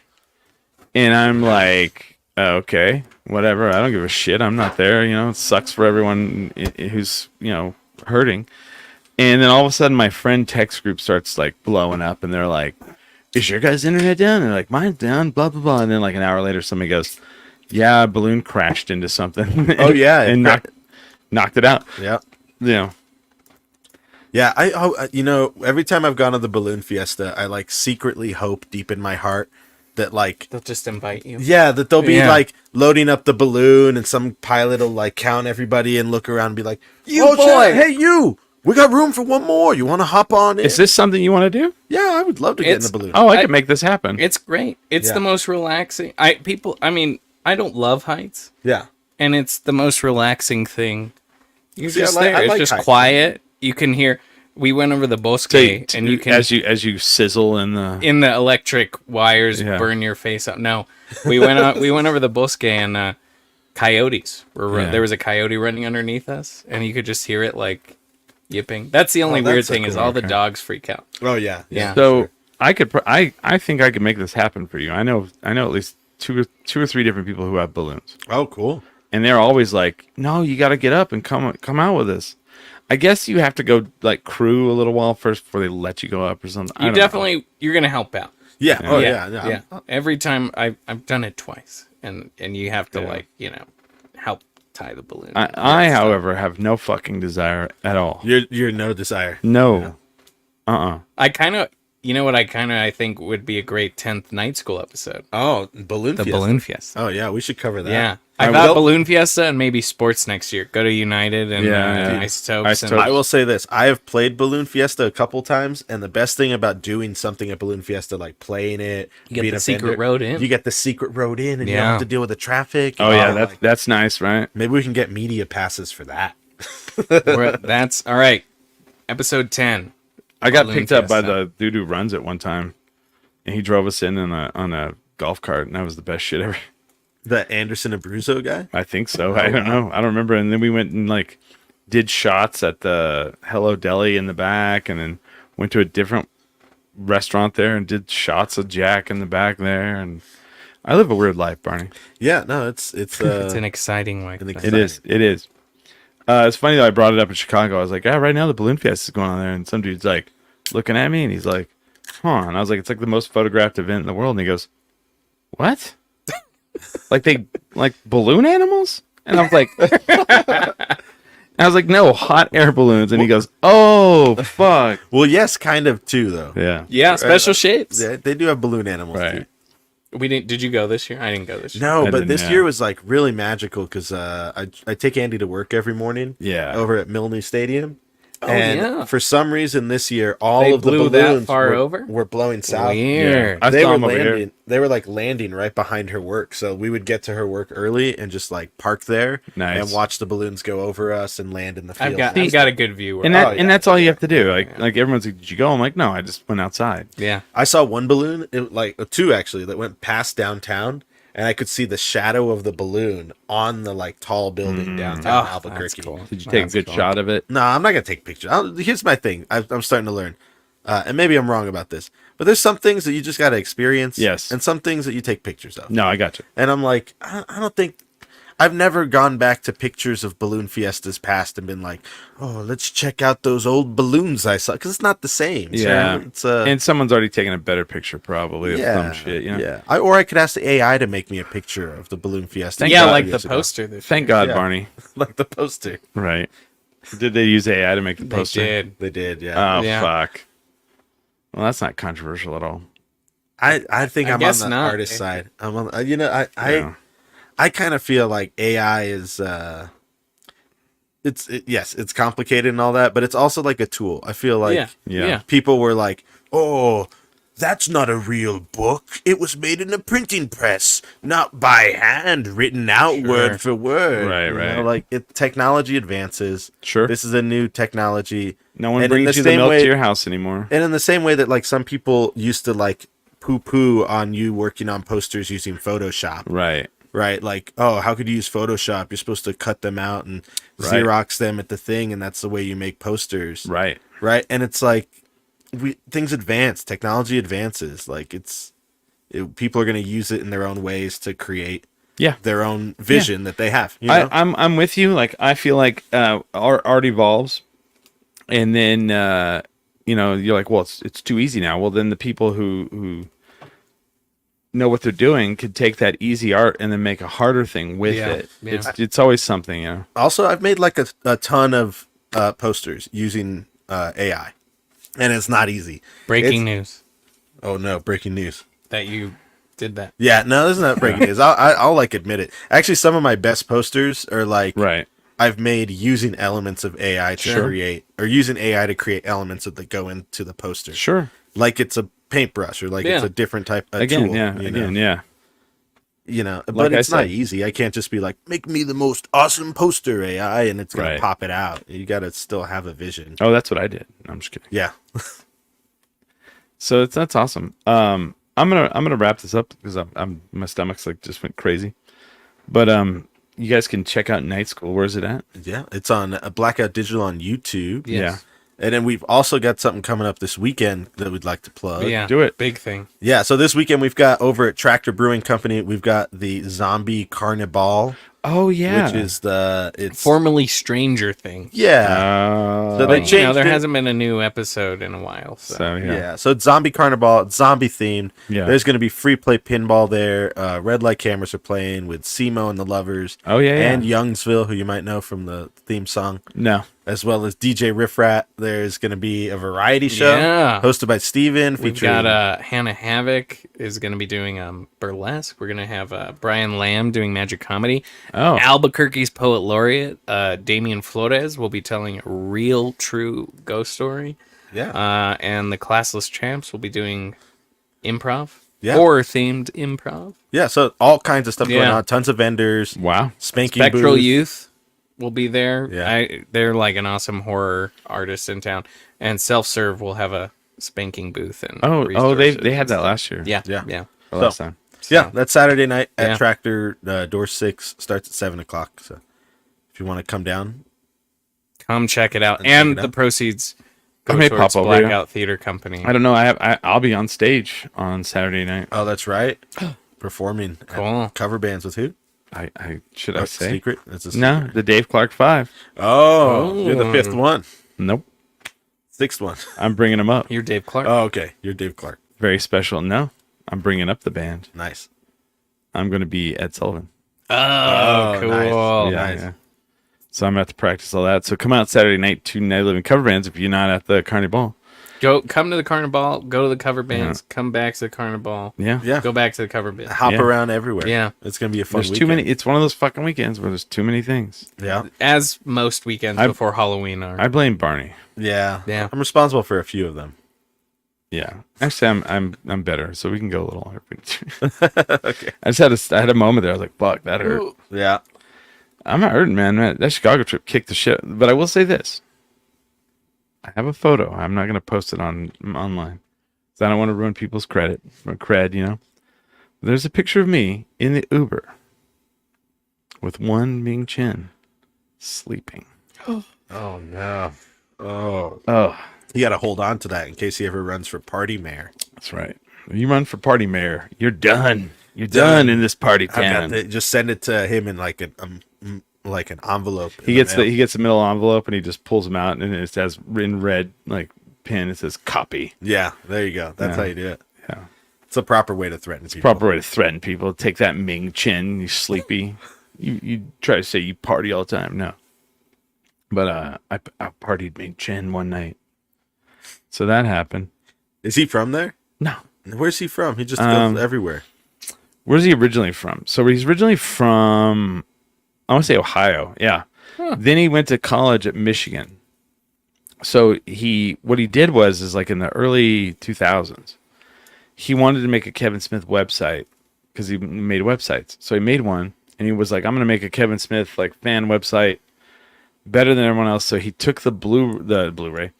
and I'm like, okay, whatever. I don't give a shit. I'm not there. You know, it sucks for everyone who's hurting. And then all of a sudden, my friend text group starts like blowing up, and they're like, "Is your guys' internet down?" And they're like, "Mine's down." Blah blah blah. And then like an hour later, somebody goes, "Yeah, a balloon crashed into something." Oh, yeah, it and knocked it out. Yeah. Yeah. Yeah, every time I've gone to the balloon fiesta, I like secretly hope deep in my heart that like They'll just invite you. yeah, that they'll be Yeah. like loading up the balloon and some pilot will like count everybody and look around and be like, You "Oh, boy!" Chad, hey you, we got room for one more. You want to hop on in?" Is this something you want to do? Yeah, I would love to get in It's- the balloon. Oh, I I- could make this happen. It's great. It's Yeah. the most relaxing. I don't love heights, Yeah. and it's the most relaxing thing. You're See, I just like- there. I It's like just heights. quiet. You can hear. We went over the bosque, and you can as you sizzle in the in the electric wires Yeah. burn your face up. No, we went over the bosque and coyotes were Yeah. there was a coyote running underneath us, and you could just hear it like yipping. That's the only that's weird so thing is cool. all the Okay. dogs freak out. Oh yeah. Yeah. So I could I think I could make this happen for you. I know at least two or three different people who have balloons, Oh cool. and they're always like, "No, you got to get up and come out with us." I guess you have to go like crew a little while first before they let you go up or something. I You don't know. definitely you're gonna help out. Yeah. Oh yeah. Every time I've done it twice, and you have to Yeah. help tie the balloon. I however, have no fucking desire at all. You're no desire. No. Uh-uh. I kind of I think would be a great 10th night school episode. Oh, balloon The fiesta. balloon fiesta. Oh yeah, we should cover that. Yeah. I I thought will- balloon fiesta and maybe sports next year. Go to United and Yeah. Isotopes. Isotopes. And, I will say this: I have played Balloon Fiesta a couple times, and the best thing about doing something at Balloon Fiesta, like playing it, You get being the a secret vendor, road in. You get the secret road in, and you don't Yeah. have to deal with the traffic. Oh and yeah, all, that's nice, right? maybe we can get media passes for that. that's all right. Episode 10. I got Balloon picked up by Fiesta. the dude who runs it one time, and he drove us in on a golf cart, and that was the best shit ever. The Anderson Abruzzo guy. I think so. I don't know. I don't remember. And then we went and like did shots at the Hello Deli in the back, and then went to a different restaurant there and did shots of Jack in the back there. And I live a weird life, Barney. Yeah, no, it's It's an exciting way. an ex- It is. It is. It's funny that I brought it up in Chicago. I was like, right now the Balloon Fiesta is going on there, and some dude's like looking at me, and he's like, "Huh?" And I was like, "It's like the most photographed event in the world." And he goes, "What? Like they like balloon animals?" And I was like, "No, hot air balloons." And he goes, "Oh, fuck." well, yes, kind of too, though. Yeah. Yeah, special shapes. They do have balloon animals Right. too. We didn't. Did you go this year? I didn't go this year. No, I but didn't, this yeah. year was like really magical because I take Andy to work every morning. Yeah. Over at Milne Stadium. Oh, And yeah. for some reason this year, all They of the blew that balloons far were, over? were blowing south. Weird. I They saw were him over here. landing. They were like landing right behind her work, so we would get to her work early and just like park there Nice. and watch the balloons go over us and land in the field. I've got a good view. And Oh, that yeah. and that's all you have to do. Like everyone's like, "Did you go?" I'm like, "No, I just went outside." yeah. I saw one balloon, two actually, that went past downtown, and I could see the shadow of the balloon on the like tall building downtown Oh, Albuquerque. that's cool. Did you take That's a good cool. shot of it? No, I'm not gonna take pictures. Here's my thing. I'm starting to learn, and maybe I'm wrong about this, but there's some things that you just gotta experience. Yes. and some things that you take pictures of. No, I got you. And I'm like, I don't think. I've never gone back to pictures of balloon fiestas past and been like, oh, let's check out those old balloons I saw, because it's not the same. Yeah, it's and someone's already taken a better picture probably of some shit. You know? Yeah, or I could ask the AI to make me a picture of the balloon fiesta. Thank yeah, God. like the poster. Thank God, Yeah. Barney. Like the poster. Right? Did they use AI to make the They poster? did. They did, yeah. Oh Yeah. fuck. Well, that's not controversial at all. I think I I'm on guess the not. artist side. I'm on. Yeah. I kind of feel like AI is yes, it's complicated and all that, but it's also like a tool. I feel like Yeah. Yeah. people were like, "Oh, that's not a real book. It was made in a printing press, not by hand, written out word for word." Right, You right. know, like technology advances. Sure. This is a new technology. No one And in brings the you the same milk way- to your house anymore. And in the same way that like some people used to like poo-poo on you working on posters using Photoshop. Right. Right, like, oh, how could you use Photoshop? You're supposed to cut them out and Right. Xerox them at the thing, and that's the way you make posters. Right. Right, and it's like things advance, technology advances. Like people are going to use it in their own ways to create Yeah. their own vision that they have. You know? I'm with you. Like I feel like art evolves, and then you're like, well, it's too easy now. Well, then the people who know what they're doing could take that easy art and then make a harder thing with Yeah, it. yeah. It's always something, you know. Also, I've made like a ton of posters using AI, and it's not easy. Breaking news Oh no, breaking news. that you did that. Yeah, no, this is not breaking news. I'll like admit it. Actually, some of my best posters are like Right. I've made using elements of AI to Sure. create, or using AI to create elements that go into the poster. Sure. Like it's a paintbrush, or like it's Yeah. a different type of Again, tool. yeah. you Again, know? yeah. You know, but Like I it's not said. easy. I can't just be like, make me the most awesome poster AI, and it's gonna Right. pop it out. You got to still have a vision. Oh, that's what I did. I'm just kidding. Yeah. So that's awesome. I'm gonna wrap this up because I'm my stomach's like just went crazy. But you guys can check out Night School. Where's it at? Yeah, it's on Blackout Digital on YouTube. Yes. And then we've also got something coming up this weekend that we'd like to plug. Yeah. Do it. Big thing. Yeah, so this weekend we've got over at Tractor Brewing Company, we've got the Zombie Carnival, Oh yeah. which is it's Formerly Stranger Thing. yeah. So they But, changed there it. hasn't been a new episode in a while. So, So yeah. Yeah, so it's Zombie Carnival, it's zombie themed. Yeah. There's going to be free play pinball there. Red Light Cameras are playing with Simo and the Lovers. Oh, yeah, yeah. And Youngsville, who you might know from the theme song, No. as well as DJ Riff Rat. There's going to be a variety show Yeah. hosted by Steven. We've featuring got Hannah Havoc is going to be doing burlesque. We're going to have Brian Lamb doing magic comedy. Oh. Albuquerque's poet laureate, Damian Flores, will be telling a real, true ghost story. yeah. And the Classless Champs will be doing improv. Yeah. Horror-themed improv. Yeah, so all kinds of stuff going Yeah. on. Tons of vendors. Wow. Spanking Spectral booth. Youth will be there. Yeah. They're like an awesome horror artist in town. And Self Serve will have a spanking booth. And Oh, resources they had and that stuff. last year. Yeah, Yeah. yeah. The last time. Yeah, that's Saturday night at Yeah. Tractor. Door 6 starts at 7 o'clock. So if you want to come down, Come check it out. Check And it the out. proceeds I go may towards pop over, yeah. Blackout Theater Company. I don't know. I'll be on stage on Saturday night. oh, that's right, performing. at Cool. Cover bands with who? Should I Oh, say? secret? It's a secret. No, the Dave Clark 5. Oh, you're the 5th one. Nope. 6th one. I'm bringing them up. You're Dave Clark. Oh, okay. You're Dave Clark. Very special. No, I'm bringing up the band. Nice. I'm going to be Ed Sullivan. Oh, cool. nice. yeah, nice. yeah. So I'm going to have to practice all that. So come out Saturday night to Night Living cover bands if you're not at the Carnival. Come to the Carnival, go to the cover bands, come back to the Carnival. Yeah. Yeah. Go back to the cover bands. Hop Yeah. around everywhere. Yeah. It's going to be a fun There's weekend. too many. It's one of those fucking weekends where there's too many things. Yeah. As most weekends before Halloween are. I blame Barney. Yeah. Yeah. I'm responsible for a few of them. Yeah. Actually, I'm better, so we can go a little harder. Okay. I had a moment there. I was like, "Fuck, that hurt." Yeah. I'm not hurting, man. That Chicago trip kicked the shit. But I will say this: I have a photo. I'm not gonna post it online, so I don't want to ruin people's cred. You know. There's a picture of me in the Uber with one Ming Chen sleeping. Oh, no. Oh. Oh, You got to hold on to that in case he ever runs for party mayor. that's right. If you run for party mayor, you're done. You're done in this party I've got town. just send it to him in like an envelope. He gets the middle envelope and he just pulls them out and it says in red like pen. It says copy. Yeah, there you go. That's how you do it. Yeah, it's a proper way to threaten people. proper way to threaten people. Take that, Ming Chen. You sleepy. you try to say you party all the time. No, but I partied Ming Chen one night. So that happened. Is he from there? No. Where's he from? He just goes everywhere. Where's he originally from? So he's originally from, I want to say Ohio. Yeah. Then he went to college at Michigan. So what he did was like in the early 2000s, he wanted to make a Kevin Smith website because he made websites. So he made one and he was like, I'm going to make a Kevin Smith like fan website better than everyone else. So he took the Blu-ray,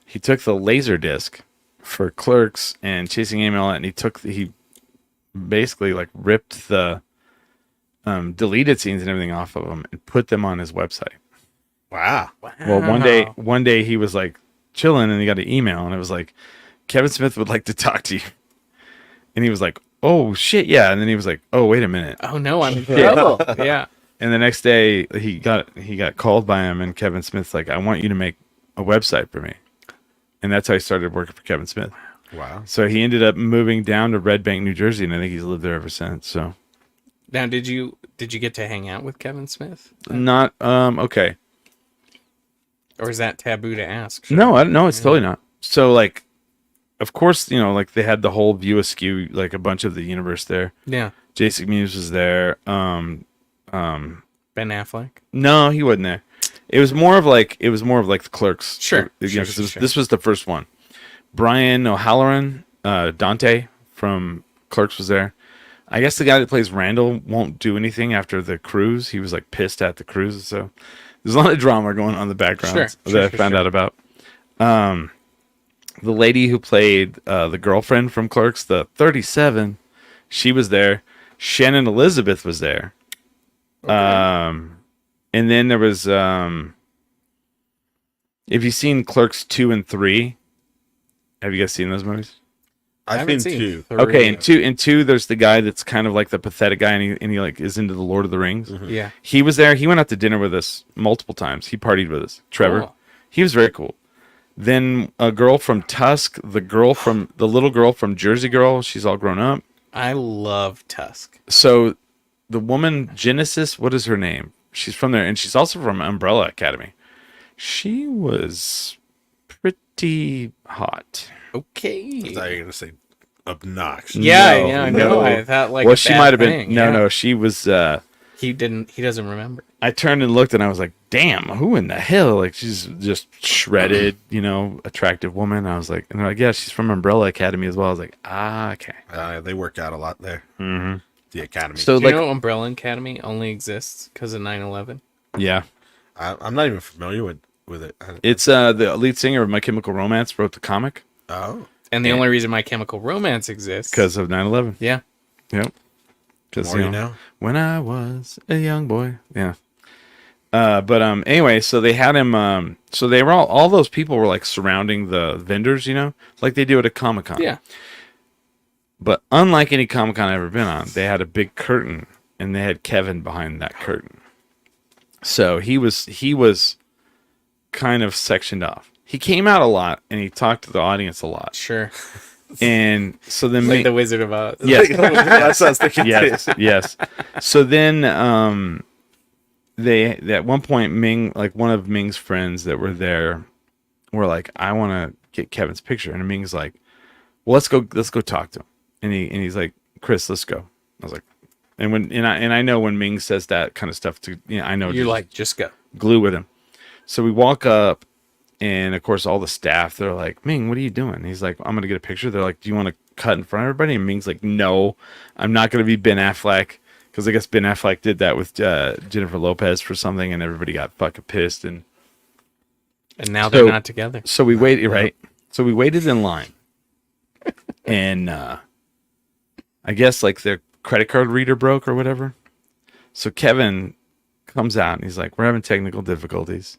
he took the laser disc for Clerks and Chasing Amy and all that, and he basically like ripped the deleted scenes and everything off of them and put them on his website. Wow. Well, one day he was like chilling and he got an email and it was like, Kevin Smith would like to talk to you. And he was like, oh shit, yeah. And then he was like, oh, wait a minute. Oh no, I'm in trouble. Yeah. And the next day he got called by him and Kevin Smith's like, I want you to make a website for me. And that's how he started working for Kevin Smith. Wow. So he ended up moving down to Red Bank, New Jersey, and I think he's lived there ever since. So Now, did you get to hang out with Kevin Smith? not okay. Or is that taboo to ask? No, it's totally not. So like, of course, like they had the whole View Askew, like a bunch of the universe there. Yeah. Jason Mewes was there. Ben Affleck. No, he wasn't there. It was more of like the Clerks. Sure. Sure. Sure. This was the first one. Brian O'Halloran, Dante from Clerks was there. I guess the guy that plays Randall won't do anything after the cruise. He was like pissed at the cruise. So there's a lot of drama going on in the background I found out about. The lady who played the girlfriend from Clerks, the 37, she was there. Shannon Elizabeth was there. Okay. And then there was, have you seen Clerks 2 and 3? Have you guys seen those movies? I've been two. Okay, in two, there's the guy that's kind of like the pathetic guy, and he like is into the Lord of the Rings. Mm-hmm. Yeah, he was there. He went out to dinner with us multiple times. He partied with us. Trevor, cool. He was very cool. Then a girl from Tusk, the little girl from Jersey Girl. She's all grown up. I love Tusk. So the woman Genesis, what is her name? She's from there, and she's also from Umbrella Academy. She was pretty hot. Okay. I thought you were gonna say obnoxious. Yeah, I know. I thought like. Well, she might have been. No, she was. He doesn't remember. I turned and looked, and I was like, "Damn, who in the hell?" Like she's just shredded, attractive woman. I was like, and they're like, "Yeah, she's from Umbrella Academy as well." I was like, okay. They work out a lot there. Mm-hmm. The Academy. So Do you know Umbrella Academy only exists because of 9/11? Yeah, I'm not even familiar with it. It's the lead singer of My Chemical Romance wrote the comic. Oh. And the only reason My Chemical Romance exists because of 9/11. Yeah. Yep. Because when I was a young boy. Yeah. But anyway, so they had him. So they were all those people were like surrounding the vendors, like they do at a Comic-Con. Yeah. But unlike any Comic-Con I've ever been on, they had a big curtain, and they had Kevin behind that curtain. So he was kind of sectioned off. He came out a lot, and he talked to the audience a lot. Sure. And so then like the Wizard of Oz. Yes. That sounds like yes. So then they at one point one of Ming's friends that were there were like, I want to get Kevin's picture. And Ming's like, well, let's go talk to him. And he's like, Chris, let's go. I was like, and I know when Ming says that kind of stuff to I know you're like, just go. Glue with him. So we walk up, and of course all the staff, they're like, Ming, what are you doing? And he's like, I'm gonna get a picture. They're like, do you want to cut in front of everybody? And Ming's like, no, I'm not gonna be Ben Affleck, because I guess Ben Affleck did that with Jennifer Lopez for something, and everybody got fucking pissed. And now they're not together. So we waited, right? So we waited in line, and I guess like their credit card reader broke or whatever. So Kevin comes out and he's like, we're having technical difficulties.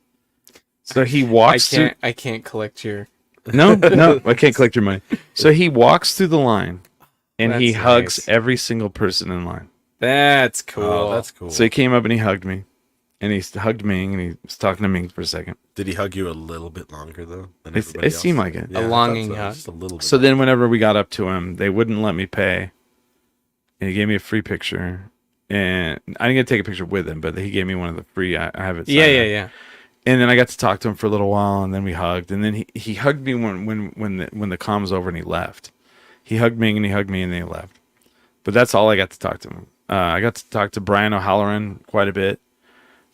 So he walks I can't collect your... No, I can't collect your money. So he walks through the line and he That's hugs nice. every single person in line. That's cool. Oh, that's cool. So he came up and he hugged me, and he hugged Ming, and he was talking to Ming for a second. Did he hug you a little bit longer though? Than It everybody seemed else? like it. Yeah, I thought longing so, hug. just a little bit. So then, whenever we got up to him, they wouldn't let me pay, and he gave me a free picture. And I didn't get to take a picture with him, but he gave me one of the free. I have it. Yeah, signed. yeah. And then I got to talk to him for a little while, and then we hugged. And then he hugged me when the comm was over, and he left. He hugged me, and then he left. But that's all I got to talk to him. I got to talk to Brian O'Halloran quite a bit.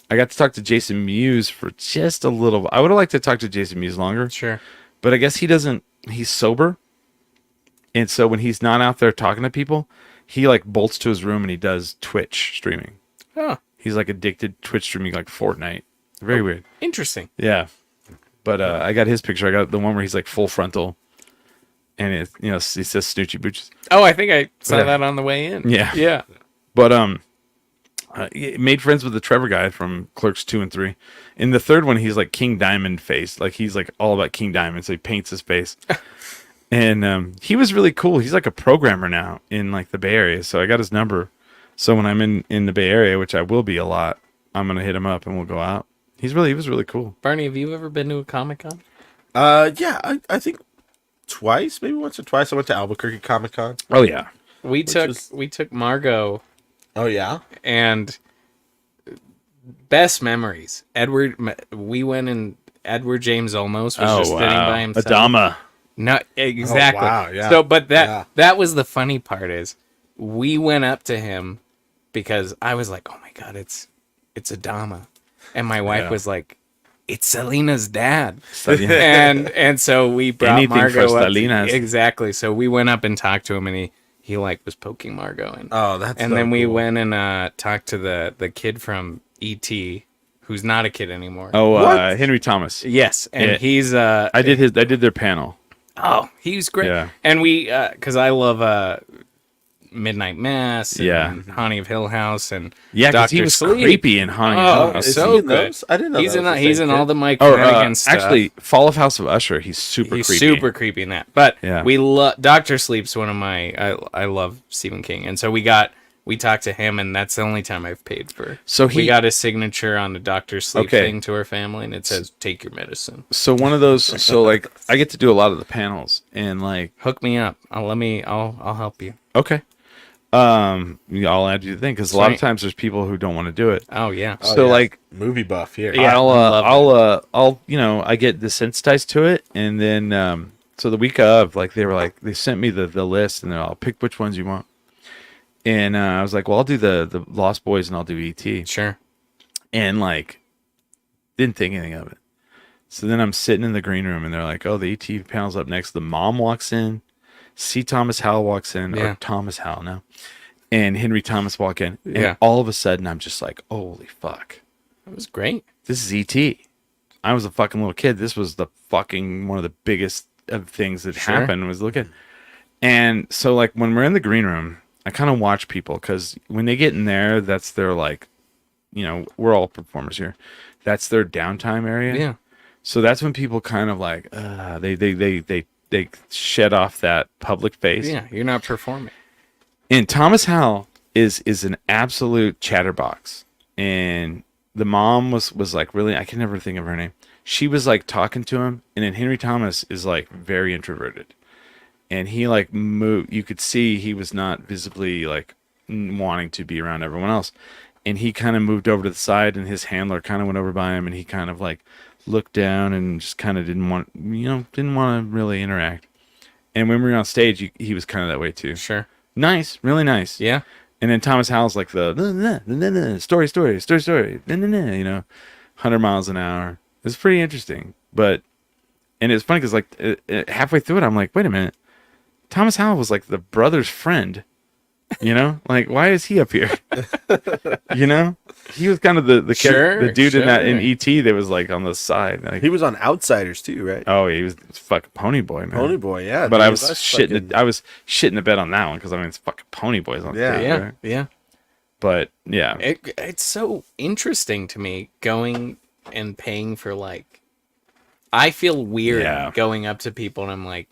I got to talk to Jason Mewes for just a little. I would have liked to talk to Jason Mewes longer. Sure. But I guess he doesn't. He's sober, and so when he's not out there talking to people, he like bolts to his room and he does Twitch streaming. Oh, He's like addicted to Twitch streaming, like Fortnite. Very weird. interesting. Yeah, but I got his picture. I got the one where he's like full frontal, and it he says Snoochie Booches. Oh, I think I saw Yeah. that on the way in. Yeah. Yeah. But he made friends with the Trevor guy from Clerks 2 and 3. In the third one, he's like King Diamond face. Like he's like all about King Diamond, so he paints his face. And he was really cool. He's like a programmer now in like the Bay Area. So I got his number. So when I'm in the Bay Area, which I will be a lot, I'm gonna hit him up and we'll go out. He was really cool. Barney, have you ever been to a Comic-Con? Yeah, I think twice, maybe once or twice. I went to Albuquerque Comic Con. Oh yeah. We was- took Margot, Oh yeah, and best memories. We went and Edward James Olmos was just sitting by himself. Adama. No, exactly. Oh, wow, yeah. So, but Yeah. that was the funny part is we went up to him because I was like, oh my god, it's Adama, and my wife Yeah. was like, it's Selena's dad. Salinas. and so we brought Anything Margot for up. Salinas. Exactly. So we went up and talked to him, and he like was poking Margot, and Oh, that's and so then we cool. went and talked to the kid from E.T., who's not a kid anymore. Oh, What? Henry Thomas. Yes, and Yeah. he's I did their panel. oh, he's great. Yeah. And we because I love Midnight Mass, and Yeah. Haunting of Hill House, and Yeah, because he Dr. was Sleep. creepy in Haunting Oh, of Hill House. Is so he in good. those? I didn't know He's that in was the he's same in all kid. the Mike Or Flanagan stuff. actually, Fall of House of Usher. He's super He's creepy. super creepy in that. But Yeah. we love Doctor Sleep's one of my. I love Stephen King, and so we talked to him, and that's the only time I've paid for. So we he- got his signature on the Doctor Sleep Okay. thing to our family, and it says "Take your medicine." So one of those. So like, I get to do a lot of the panels, and like, Hook me up. I'll help you. okay, I'll add you to the thing because a lot of Sweet. times there's people who don't want to do it. Oh yeah. Oh, So yeah. like, movie buff here. Yeah. I'll I get desensitized to it, and then so the week of, like, they sent me the list, and I'll pick which ones you want, and I was like, well, I'll do the Lost Boys, and I'll do ET, Sure. and like, didn't think anything of it. So then I'm sitting in the green room, and they're like, oh, the ET panel's up next. The mom walks in, C. Thomas Howell walks in, Yeah. or Thomas Howell now, and Henry Thomas walk in, and Yeah. all of a sudden I'm just like, holy fuck. That was great. This is E.T. I was a fucking little kid. This was the fucking one of the biggest of things that Sure. happened was look at. And so like when we're in the green room, I kind of watch people because when they get in there, that's their like, we're all performers here. That's their downtime area. Yeah. So that's when people kind of like, they shed off that public face. Yeah. You're not performing. And Thomas Howell is an absolute chatterbox. And the mom was like, really, I can never think of her name. She was like talking to him, and then Henry Thomas is like very introverted. And he like moved, you could see he was not visibly like wanting to be around everyone else. And he kind of moved over to the side, and his handler kind of went over by him, and he kind of like looked down and just kind of didn't want to really interact. And when we were on stage, he was kind of that way too. Sure. Nice, really nice. Yeah. And then Thomas Howell's like the story, 100 miles an hour. It's pretty interesting. And it's funny because like halfway through it, I'm like, wait a minute. Thomas Howell was like the brother's friend, like why is he up here? He was kind of the Sure, the dude in sure. E.T. that was like on the side. Like, He was on Outsiders too, right? oh, he was fucking Pony Boy, man. Pony Boy, yeah. But dude, I was that's shitting. fucking- I was shitting the bed on that one because I mean it's fucking Pony Boys on Yeah. stage, Yeah. right? Yeah. But yeah, It's so interesting to me going and paying for like. I feel weird Yeah. going up to people and I'm like,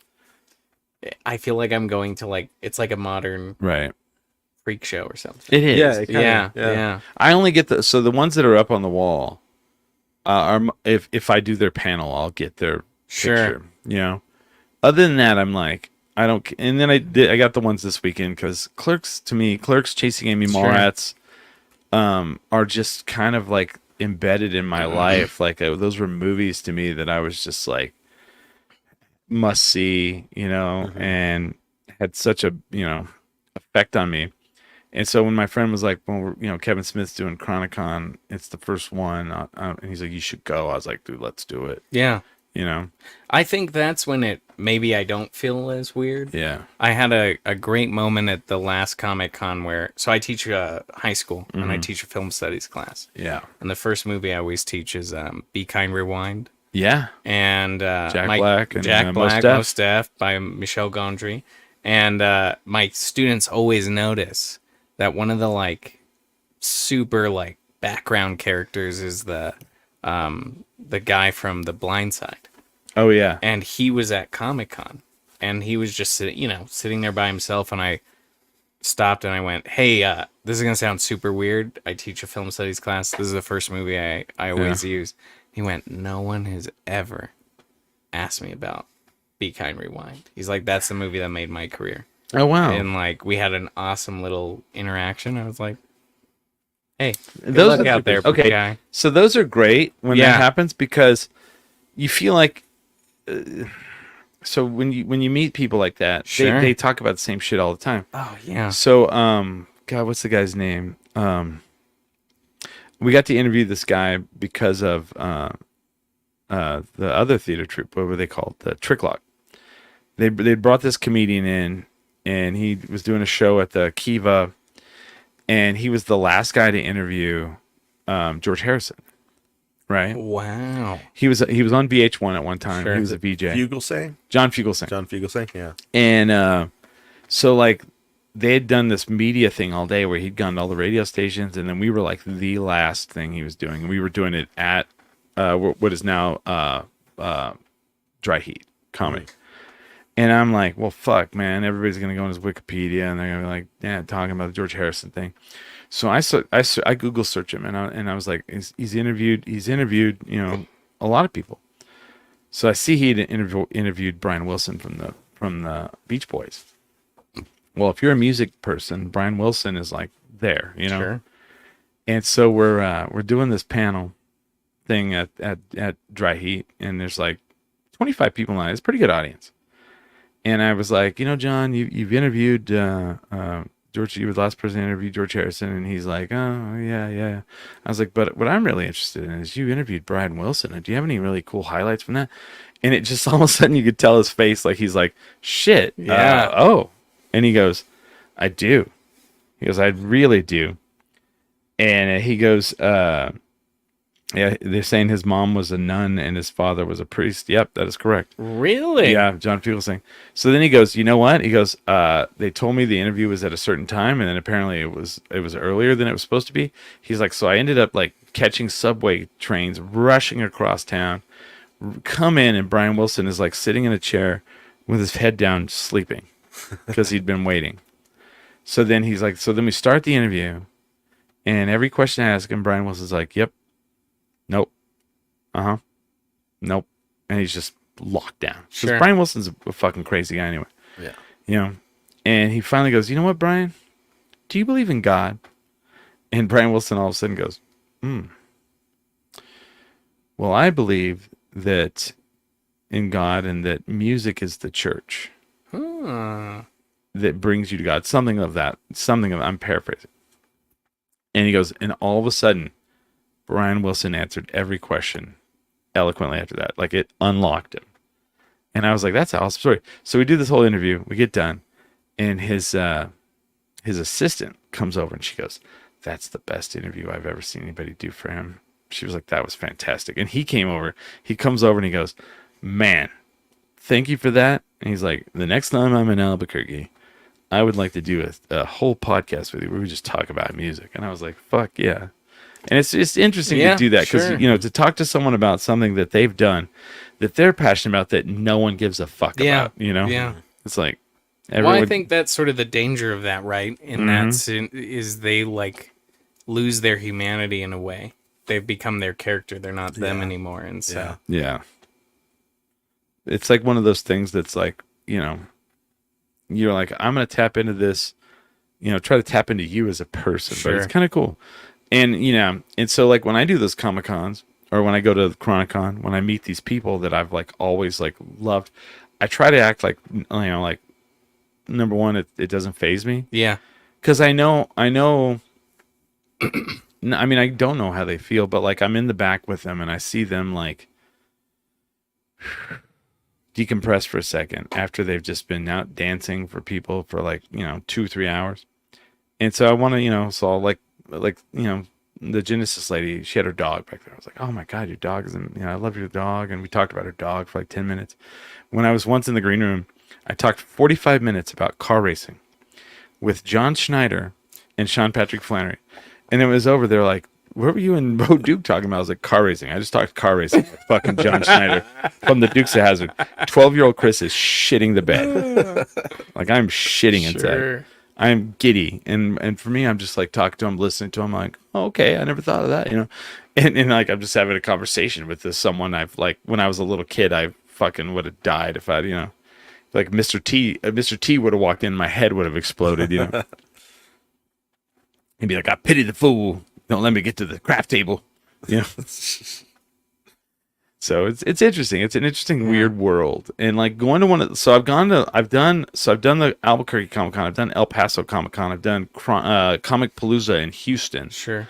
I feel like I'm going to like it's like a modern Right. freak show or something. It is. Yeah, it kinda- Yeah, yeah. yeah. I only get the ones that are up on the wall. If I do their panel, I'll get their Sure. picture. You know. Other than that, I'm like, I don't. And then I got the ones this weekend because Clerks, Chasing Amy Sure. Mallrats, are just kind of like embedded in my life. Like those were movies to me that I was just like must see, and had such a effect on me. And so when my friend was like, well, Kevin Smith's doing Chronicon, it's the first one, and he's like, you should go. I was like, dude, let's do it. Yeah. I think that's when maybe I don't feel as weird. Yeah. I had a great moment at the last Comic Con so I teach high school and I teach a film studies class. Yeah. And the first movie I always teach is Be Kind, Rewind. Yeah. And Jack Black and Jack Black, Mos Mos Def by Michel Gondry. And my students always notice that one of the like super like background characters is the guy from The Blind Side. Oh yeah. And he was at Comic-Con and he was just sitting there by himself, and I stopped and I went, hey, this is gonna sound super weird. I teach a film studies class. This is the first movie I always use. He went, no one has ever asked me about Be Kind, Rewind. He's like, that's the movie that made my career. Oh wow. And like we had an awesome little interaction. I was like, hey, good Those luck are out there, okay. guy. So those are great when Yeah. that happens because you feel like. So when you meet people like that, Sure. they talk about the same shit all the time. Oh yeah. So God, what's the guy's name? We got to interview this guy because of the other theater troupe. What were they called? The Trick Lock. They brought this comedian in, and he was doing a show at the Kiva, and he was the last guy to interview George Harrison. Right. Wow. He was on VH1 at one time. Sure. He was a VJ. Fugelsang? John Fugelsang. John Fugelsang, yeah. And so like they had done this media thing all day where he'd gone to all the radio stations, and then we were like the last thing he was doing. And we were doing it at what is now Dry Heat Comedy. And I'm like, well, fuck, man. Everybody's going to go on his Wikipedia, and they're going to be like, yeah, talking about the George Harrison thing. So I Google search him, and I was like, he's interviewed, a lot of people. So I see he interviewed Brian Wilson from the Beach Boys. Well, if you're a music person, Brian Wilson is like there, Sure. And so we're doing this panel thing at Dry Heat, and there's like 25 people in it. It's a pretty good audience. And I was like, John, you've interviewed George. You were the last person to interview George Harrison, and he's like, oh yeah. I was like, but what I'm really interested in is you interviewed Brian Wilson. And do you have any really cool highlights from that? And it just all of a sudden you could tell his face, like he's like, shit, Yeah. oh. And he goes, I do. He goes, I really do. And he goes, yeah, they're saying his mom was a nun and his father was a priest. Yep, that is correct. Really? Yeah, John Fugelsang. So then he goes, you know what? He goes, they told me the interview was at a certain time, and then apparently it was earlier than it was supposed to be. He's like, so I ended up like catching subway trains, rushing across town, come in, and Brian Wilson is like sitting in a chair with his head down, sleeping because he'd been waiting. So then he's like, so then we start the interview, and every question I ask him, Brian Wilson's like, yep. Nope. Nope. And he's just locked down. Because Sure. Brian Wilson's a fucking crazy guy anyway. Yeah. And he finally goes, you know what, Brian? Do you believe in God? And Brian Wilson all of a sudden goes, well, I believe that in God and that music is the church that brings you to God. Something of that. I'm paraphrasing. And he goes, and all of a sudden, Brian Wilson answered every question eloquently after that. Like it unlocked him. And I was like, that's an awesome story. So we do this whole interview. We get done. And his assistant comes over and she goes, that's the best interview I've ever seen anybody do for him. She was like, that was fantastic. And he comes over and he goes, man, thank you for that. And he's like, the next time I'm in Albuquerque, I would like to do a whole podcast with you where we just talk about music. And I was like, fuck yeah. And it's just interesting to do that because, sure. To talk to someone about something that they've done, that they're passionate about, that no one gives a fuck about, Yeah. It's like Well, I think that's sort of the danger of that, right? In that is they like lose their humanity in a way. They've become their character. They're not them anymore, and so yeah. It's like one of those things that's like, you're like, I'm gonna tap into this, try to tap into you as a person, but it's kind of cool. And and so like when I do those Comic Cons or when I go to the Chronicon, when I meet these people that I've like always like loved, I try to act like like number one, it doesn't faze me. Yeah, because I know. I mean, I don't know how they feel, but like I'm in the back with them and I see them like decompress for a second after they've just been out dancing for people for like 2-3 hours. And so I want to so I'll like the Genesis lady, she had her dog back there. I was like, oh my god, your dog is I love your dog. And we talked about her dog for like 10 minutes. When I was once in the green room, I talked 45 minutes about car racing with John Schneider and Sean Patrick Flannery. And it was over. They're like, what were you and Bo Duke talking about? I was like, car racing. I just talked car racing with fucking John Schneider from the Dukes of Hazzard. 12-year-old Chris is shitting the bed. Like, I'm shitting inside. I'm giddy. And for me, I'm just like talking to him, listening to him. I'm like, oh, okay, I never thought of that, And like, I'm just having a conversation with someone I've like, when I was a little kid, I fucking would have died if I'd, like Mr. T would have walked in, my head would have exploded, He'd be like, I pity the fool. Don't let me get to the craft table. So it's interesting. It's an interesting, weird world. And like going to I've done the Albuquerque Comic Con. I've done El Paso Comic Con. I've done Comic Palooza in Houston. Sure.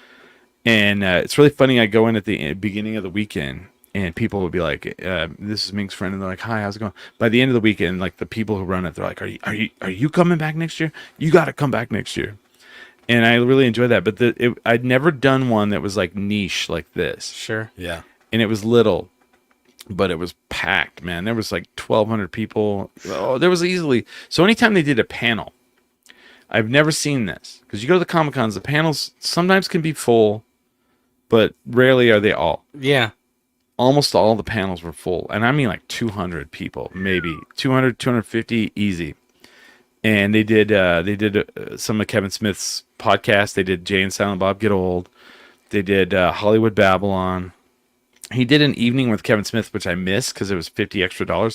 And it's really funny. I go in at the beginning of the weekend and people would be like, this is Mink's friend. And they're like, hi, how's it going? By the end of the weekend, like the people who run it, they're like, are you coming back next year? You got to come back next year. And I really enjoy that. But I'd never done one that was like niche like this. Sure. Yeah. And it was little, but it was packed, man. There was like 1,200 people. Oh, there was easily. So anytime they did a panel, I've never seen this. Because you go to the Comic Cons, the panels sometimes can be full, but rarely are they all. Yeah. Almost all the panels were full. And I mean like 200 people, maybe. 200, 250, easy. And they did some of Kevin Smith's podcasts. They did Jay and Silent Bob Get Old. They did Hollywood Babylon. He did an evening with Kevin Smith, which I missed because it was $50 extra.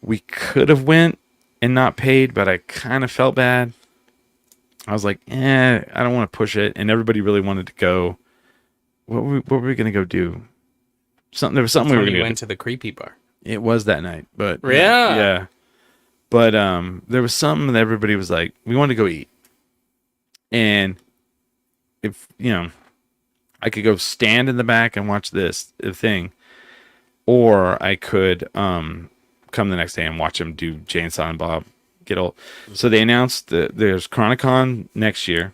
We could have went and not paid, but I kind of felt bad. I was like, I don't want to push it. And everybody really wanted to go. What were we going to go do? There was something we were going to went to the creepy bar. It was that night, but yeah. But there was something that everybody was like, we wanted to go eat. And if, I could go stand in the back and watch this thing, or I could come the next day and watch them do Jay and Silent Bob Get Old. So they announced that there's Chronicon next year,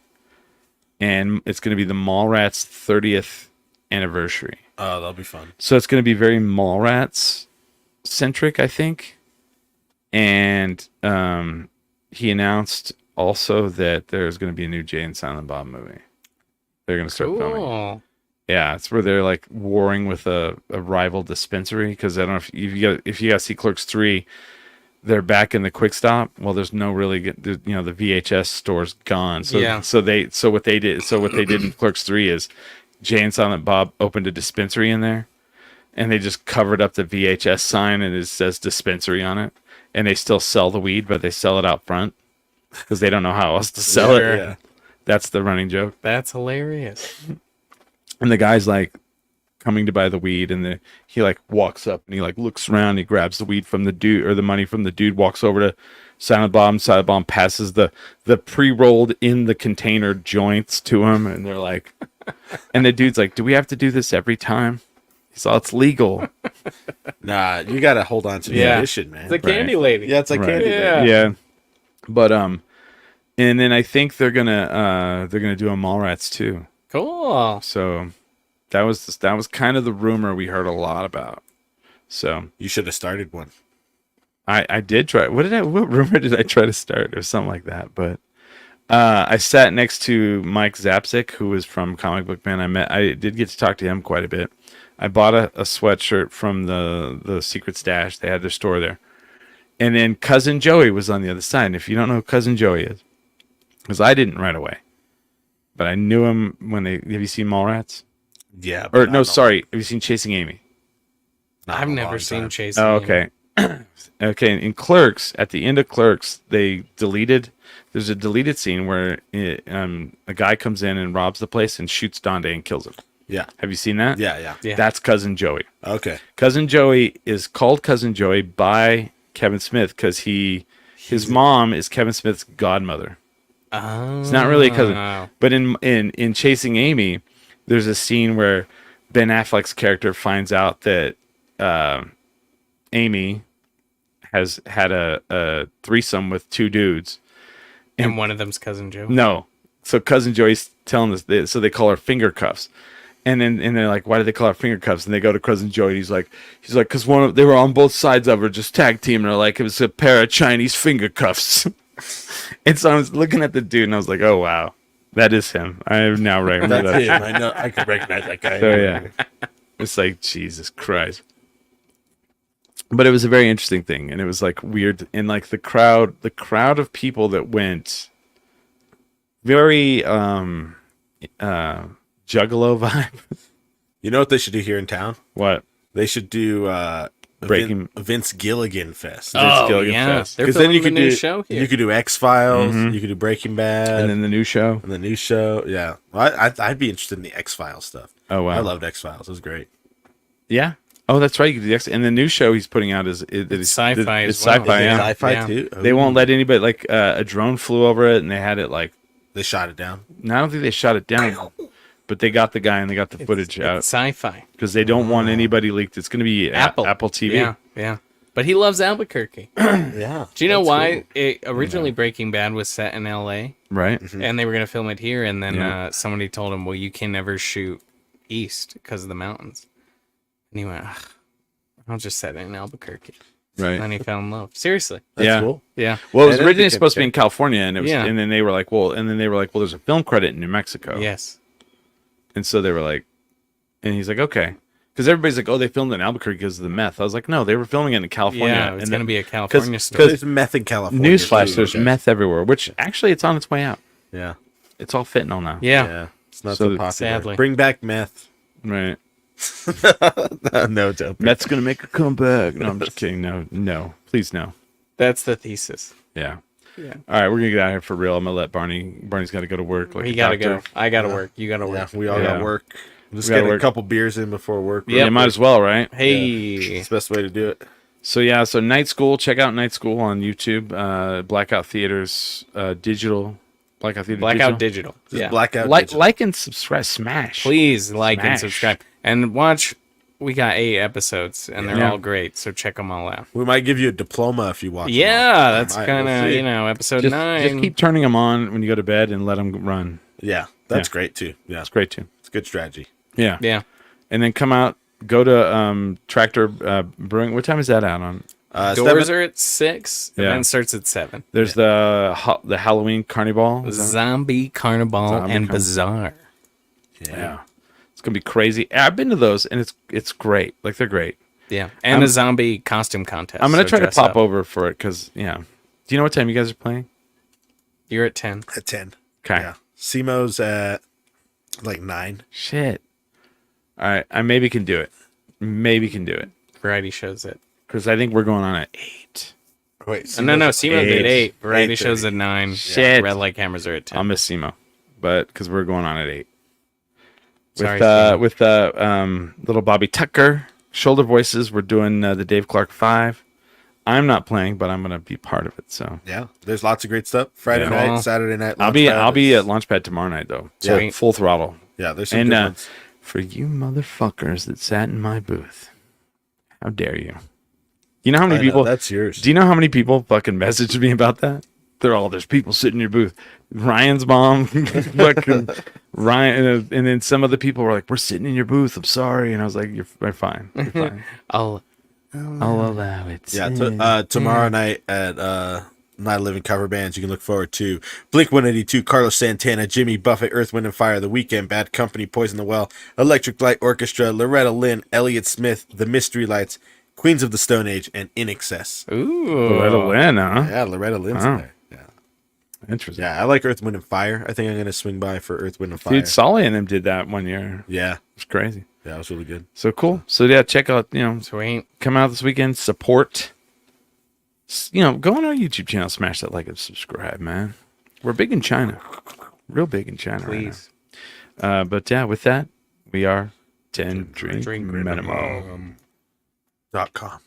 and it's going to be the Mallrats 30th anniversary. Oh, that'll be fun. So it's going to be very Mallrats centric, I think. And he announced also that there's going to be a new Jay and Silent Bob movie. They're going to start filming. Yeah, it's where they're like warring with a rival dispensary. Because I don't know if you guys see Clerks 3, they're back in the Quick Stop. Well, there's no really the VHS store's gone. So yeah. So what they did in Clerks 3 is Jay and Silent Bob opened a dispensary in there, and they just covered up the VHS sign and it says dispensary on it. And they still sell the weed, but they sell it out front because they don't know how else to sell it. Yeah. That's the running joke. That's hilarious. And the guy's like coming to buy the weed, and he like walks up and he like looks around, he grabs the weed from the dude or the money from the dude, walks over to Silent Bob. Silent Bob passes the pre-rolled in the container joints to him, and they're like, and the dude's like, do we have to do this every time? He's all, it's legal. Nah, you gotta hold on to the tradition, man. It's a candy lady. Yeah, it's like candy lady. Yeah. But and then I think they're gonna do a Mallrats too. Cool. So that was kind of the rumor we heard a lot about. So you should have started one. I did try. What rumor did I try to start or something like that? But I sat next to Mike Zapsik, who was from Comic Book Man. I did get to talk to him quite a bit. I bought a sweatshirt from the Secret Stash. They had their store there. And then Cousin Joey was on the other side. And if you don't know who Cousin Joey is, because I didn't right away, but I knew him when they. Have you seen Mallrats? Yeah. Or no, sorry. Have you seen Chasing Amy? I've never seen Chasing. Oh, okay. Okay. In Clerks, at the end of Clerks, they deleted. There's a deleted scene where a guy comes in and robs the place and shoots Donde and kills him. Yeah. Have you seen that? Yeah. That's Cousin Joey. Okay. Cousin Joey is called Cousin Joey by Kevin Smith because his mom is Kevin Smith's godmother. Oh. It's not really a cousin. But in Chasing Amy, there's a scene where Ben Affleck's character finds out that Amy has had a threesome with two dudes. And one of them's Cousin Joe. No. So Cousin Joey's telling us this, so they call her finger cuffs. And they're like, why do they call her finger cuffs? And they go to Cousin Joey. And he's like, because they were on both sides of her, just tag team. And they're like, it was a pair of Chinese finger cuffs. And so I was looking at the dude, and I was like, oh wow, that is him. I have now recognized That's that. him. I know. I can recognize that guy. So yeah, it's like Jesus Christ. But it was a very interesting thing, and it was like weird, and like the crowd of people that went, very Juggalo vibe. You know what they should do here in town? What? They should do Vince Gilligan Fest. Oh, Gilligan yeah. Fest. They're 'Cause filming then you the could new do show here. You could do X-Files. You could do Breaking Bad, And then the new show. and the new show. Yeah, well, I'd be interested in the X-Files stuff. Oh wow, I loved X-Files. It was great. Yeah. Oh, that's right. You could do the X. And the new show he's putting out is sci-fi It's as well. sci-fi. Yeah. Sci-fi Yeah. too. They won't let anybody like a drone flew over it, and they had it like. They shot it down. I don't think they shot it down, but they got the guy and they got the footage out It's sci-fi. because they don't want anybody leaked. It's going to be Apple TV. Yeah. But he loves Albuquerque. Yeah. Do you know That's why? cool. Originally, Breaking Bad was set in L.A. Right. and they were going to film it here, and then Yeah. somebody told him, well, you can never shoot east because of the mountains. And he went, ugh, I'll just set it in Albuquerque. Right. And then he fell in love. Seriously. That's Yeah. cool. Yeah. Well, it was And it originally became supposed to be in California, and it was, Yeah. and then they were like, well, there's a film credit in New Mexico. Yes. And so they were like, and he's like, okay, because everybody's like, oh, they filmed it in Albuquerque because of the meth. I was like, no, they were filming it in California. Yeah, it's and going to then- be a California Because story. There's meth in California. Newsflash, too, there's guys. meth everywhere, which actually it's on its way out. Yeah. It's all fentanyl now. Yeah. Yeah. It's not So so popular. sadly. Bring back meth. Right. No joke. Meth's gonna make a comeback. No, I'm just kidding. No, please no. That's the thesis. Yeah. Yeah. All right, we're gonna get out of here for real. I'm gonna let Barney's got to go to work. Like He a got to doctor. go. I got to work. You got to Yeah, work. we all Yeah. got work. Just We gotta get a work. couple beers in before work. Yeah. You might as well, right? Hey. It's the best way to do it. So yeah, so Night School. Check out Night School on YouTube. Blackout Theaters digital. Blackout Theater Blackout digital. Digital. Just Yeah. blackout. Like digital. like and subscribe. Smash. Please like and Smash. subscribe. And watch. We got 8 episodes, and they're Yeah. all great. So check them all out. We might give you a diploma if you watch. them all. Yeah, that's Might. kind We'll of, see. episode Just 9. keep turning them on when you go to bed and let them run. Yeah, that's Yeah. great too. Yeah, It's great too. it's a good strategy. Yeah. Yeah. And then come out. Go to Tractor Brewing. What time is that out on? Doors are at 6. Yeah. Event starts at 7. There's the Halloween Carnival. Is that- Zombie Carnival Zombie and Carnival. Bazaar. Yeah. It's gonna be crazy. I've been to those and it's great. Like they're great. Yeah. And a zombie costume contest. I'm gonna so try to dress pop up. over for it because Do you know what time you guys are playing? You're at 10. At 10. Okay. Yeah, Simo's at like 9. Shit. All right. I maybe can do it. Maybe can do it Variety shows it. because I think we're going on at 8. Wait, No, Simo's Simo's at 8. Variety 8:30. shows at 9. Shit. Red light cameras are at 10. I'll miss Simo, but because we're going on at 8. Sorry, With little Bobby Tucker shoulder voices, we're doing the Dave Clark 5. I'm not playing, but I'm gonna be part of it. So Yeah, there's lots of great stuff. Friday Yeah. night, Cool. Saturday night. I'll be Launchpad at is- Launchpad tomorrow night though. Yeah. So full throttle. Yeah, there's some And good ones. for you motherfuckers that sat in my booth, how dare you? You know how many I know, people? that's yours. Do you know how many people fucking messaged me about that? There's people sitting in your booth. Ryan's mom, fucking Ryan, and then some other people were like, "We're sitting in your booth. I'm sorry," and I was like, "You're fine. You're fine. I'll I'll allow it." Yeah, tomorrow night at Night of Living Cover Bands, you can look forward to Blink 182, Carlos Santana, Jimmy Buffett, Earth, Wind, and Fire, The Weeknd, Bad Company, Poison the Well, Electric Light Orchestra, Loretta Lynn, Elliott Smith, The Mystery Lights, Queens of the Stone Age, and In Excess. Ooh. Loretta Lynn, huh? Yeah, Loretta Lynn's in Oh. there. Yeah. Interesting. Yeah, I like Earth, Wind, and Fire. I think I'm going to swing by for Earth, Wind, and Fire. Dude, Solly and them did that one year. Yeah. It was crazy. Yeah, it was really good. So cool. So yeah, check out, Sweet. come out this weekend, support. Go on our YouTube channel, smash that like and subscribe, man. We're big in China. Real big in China. Please. Right now. But yeah, with that, we are 10 Drink Drink Minimum. .com.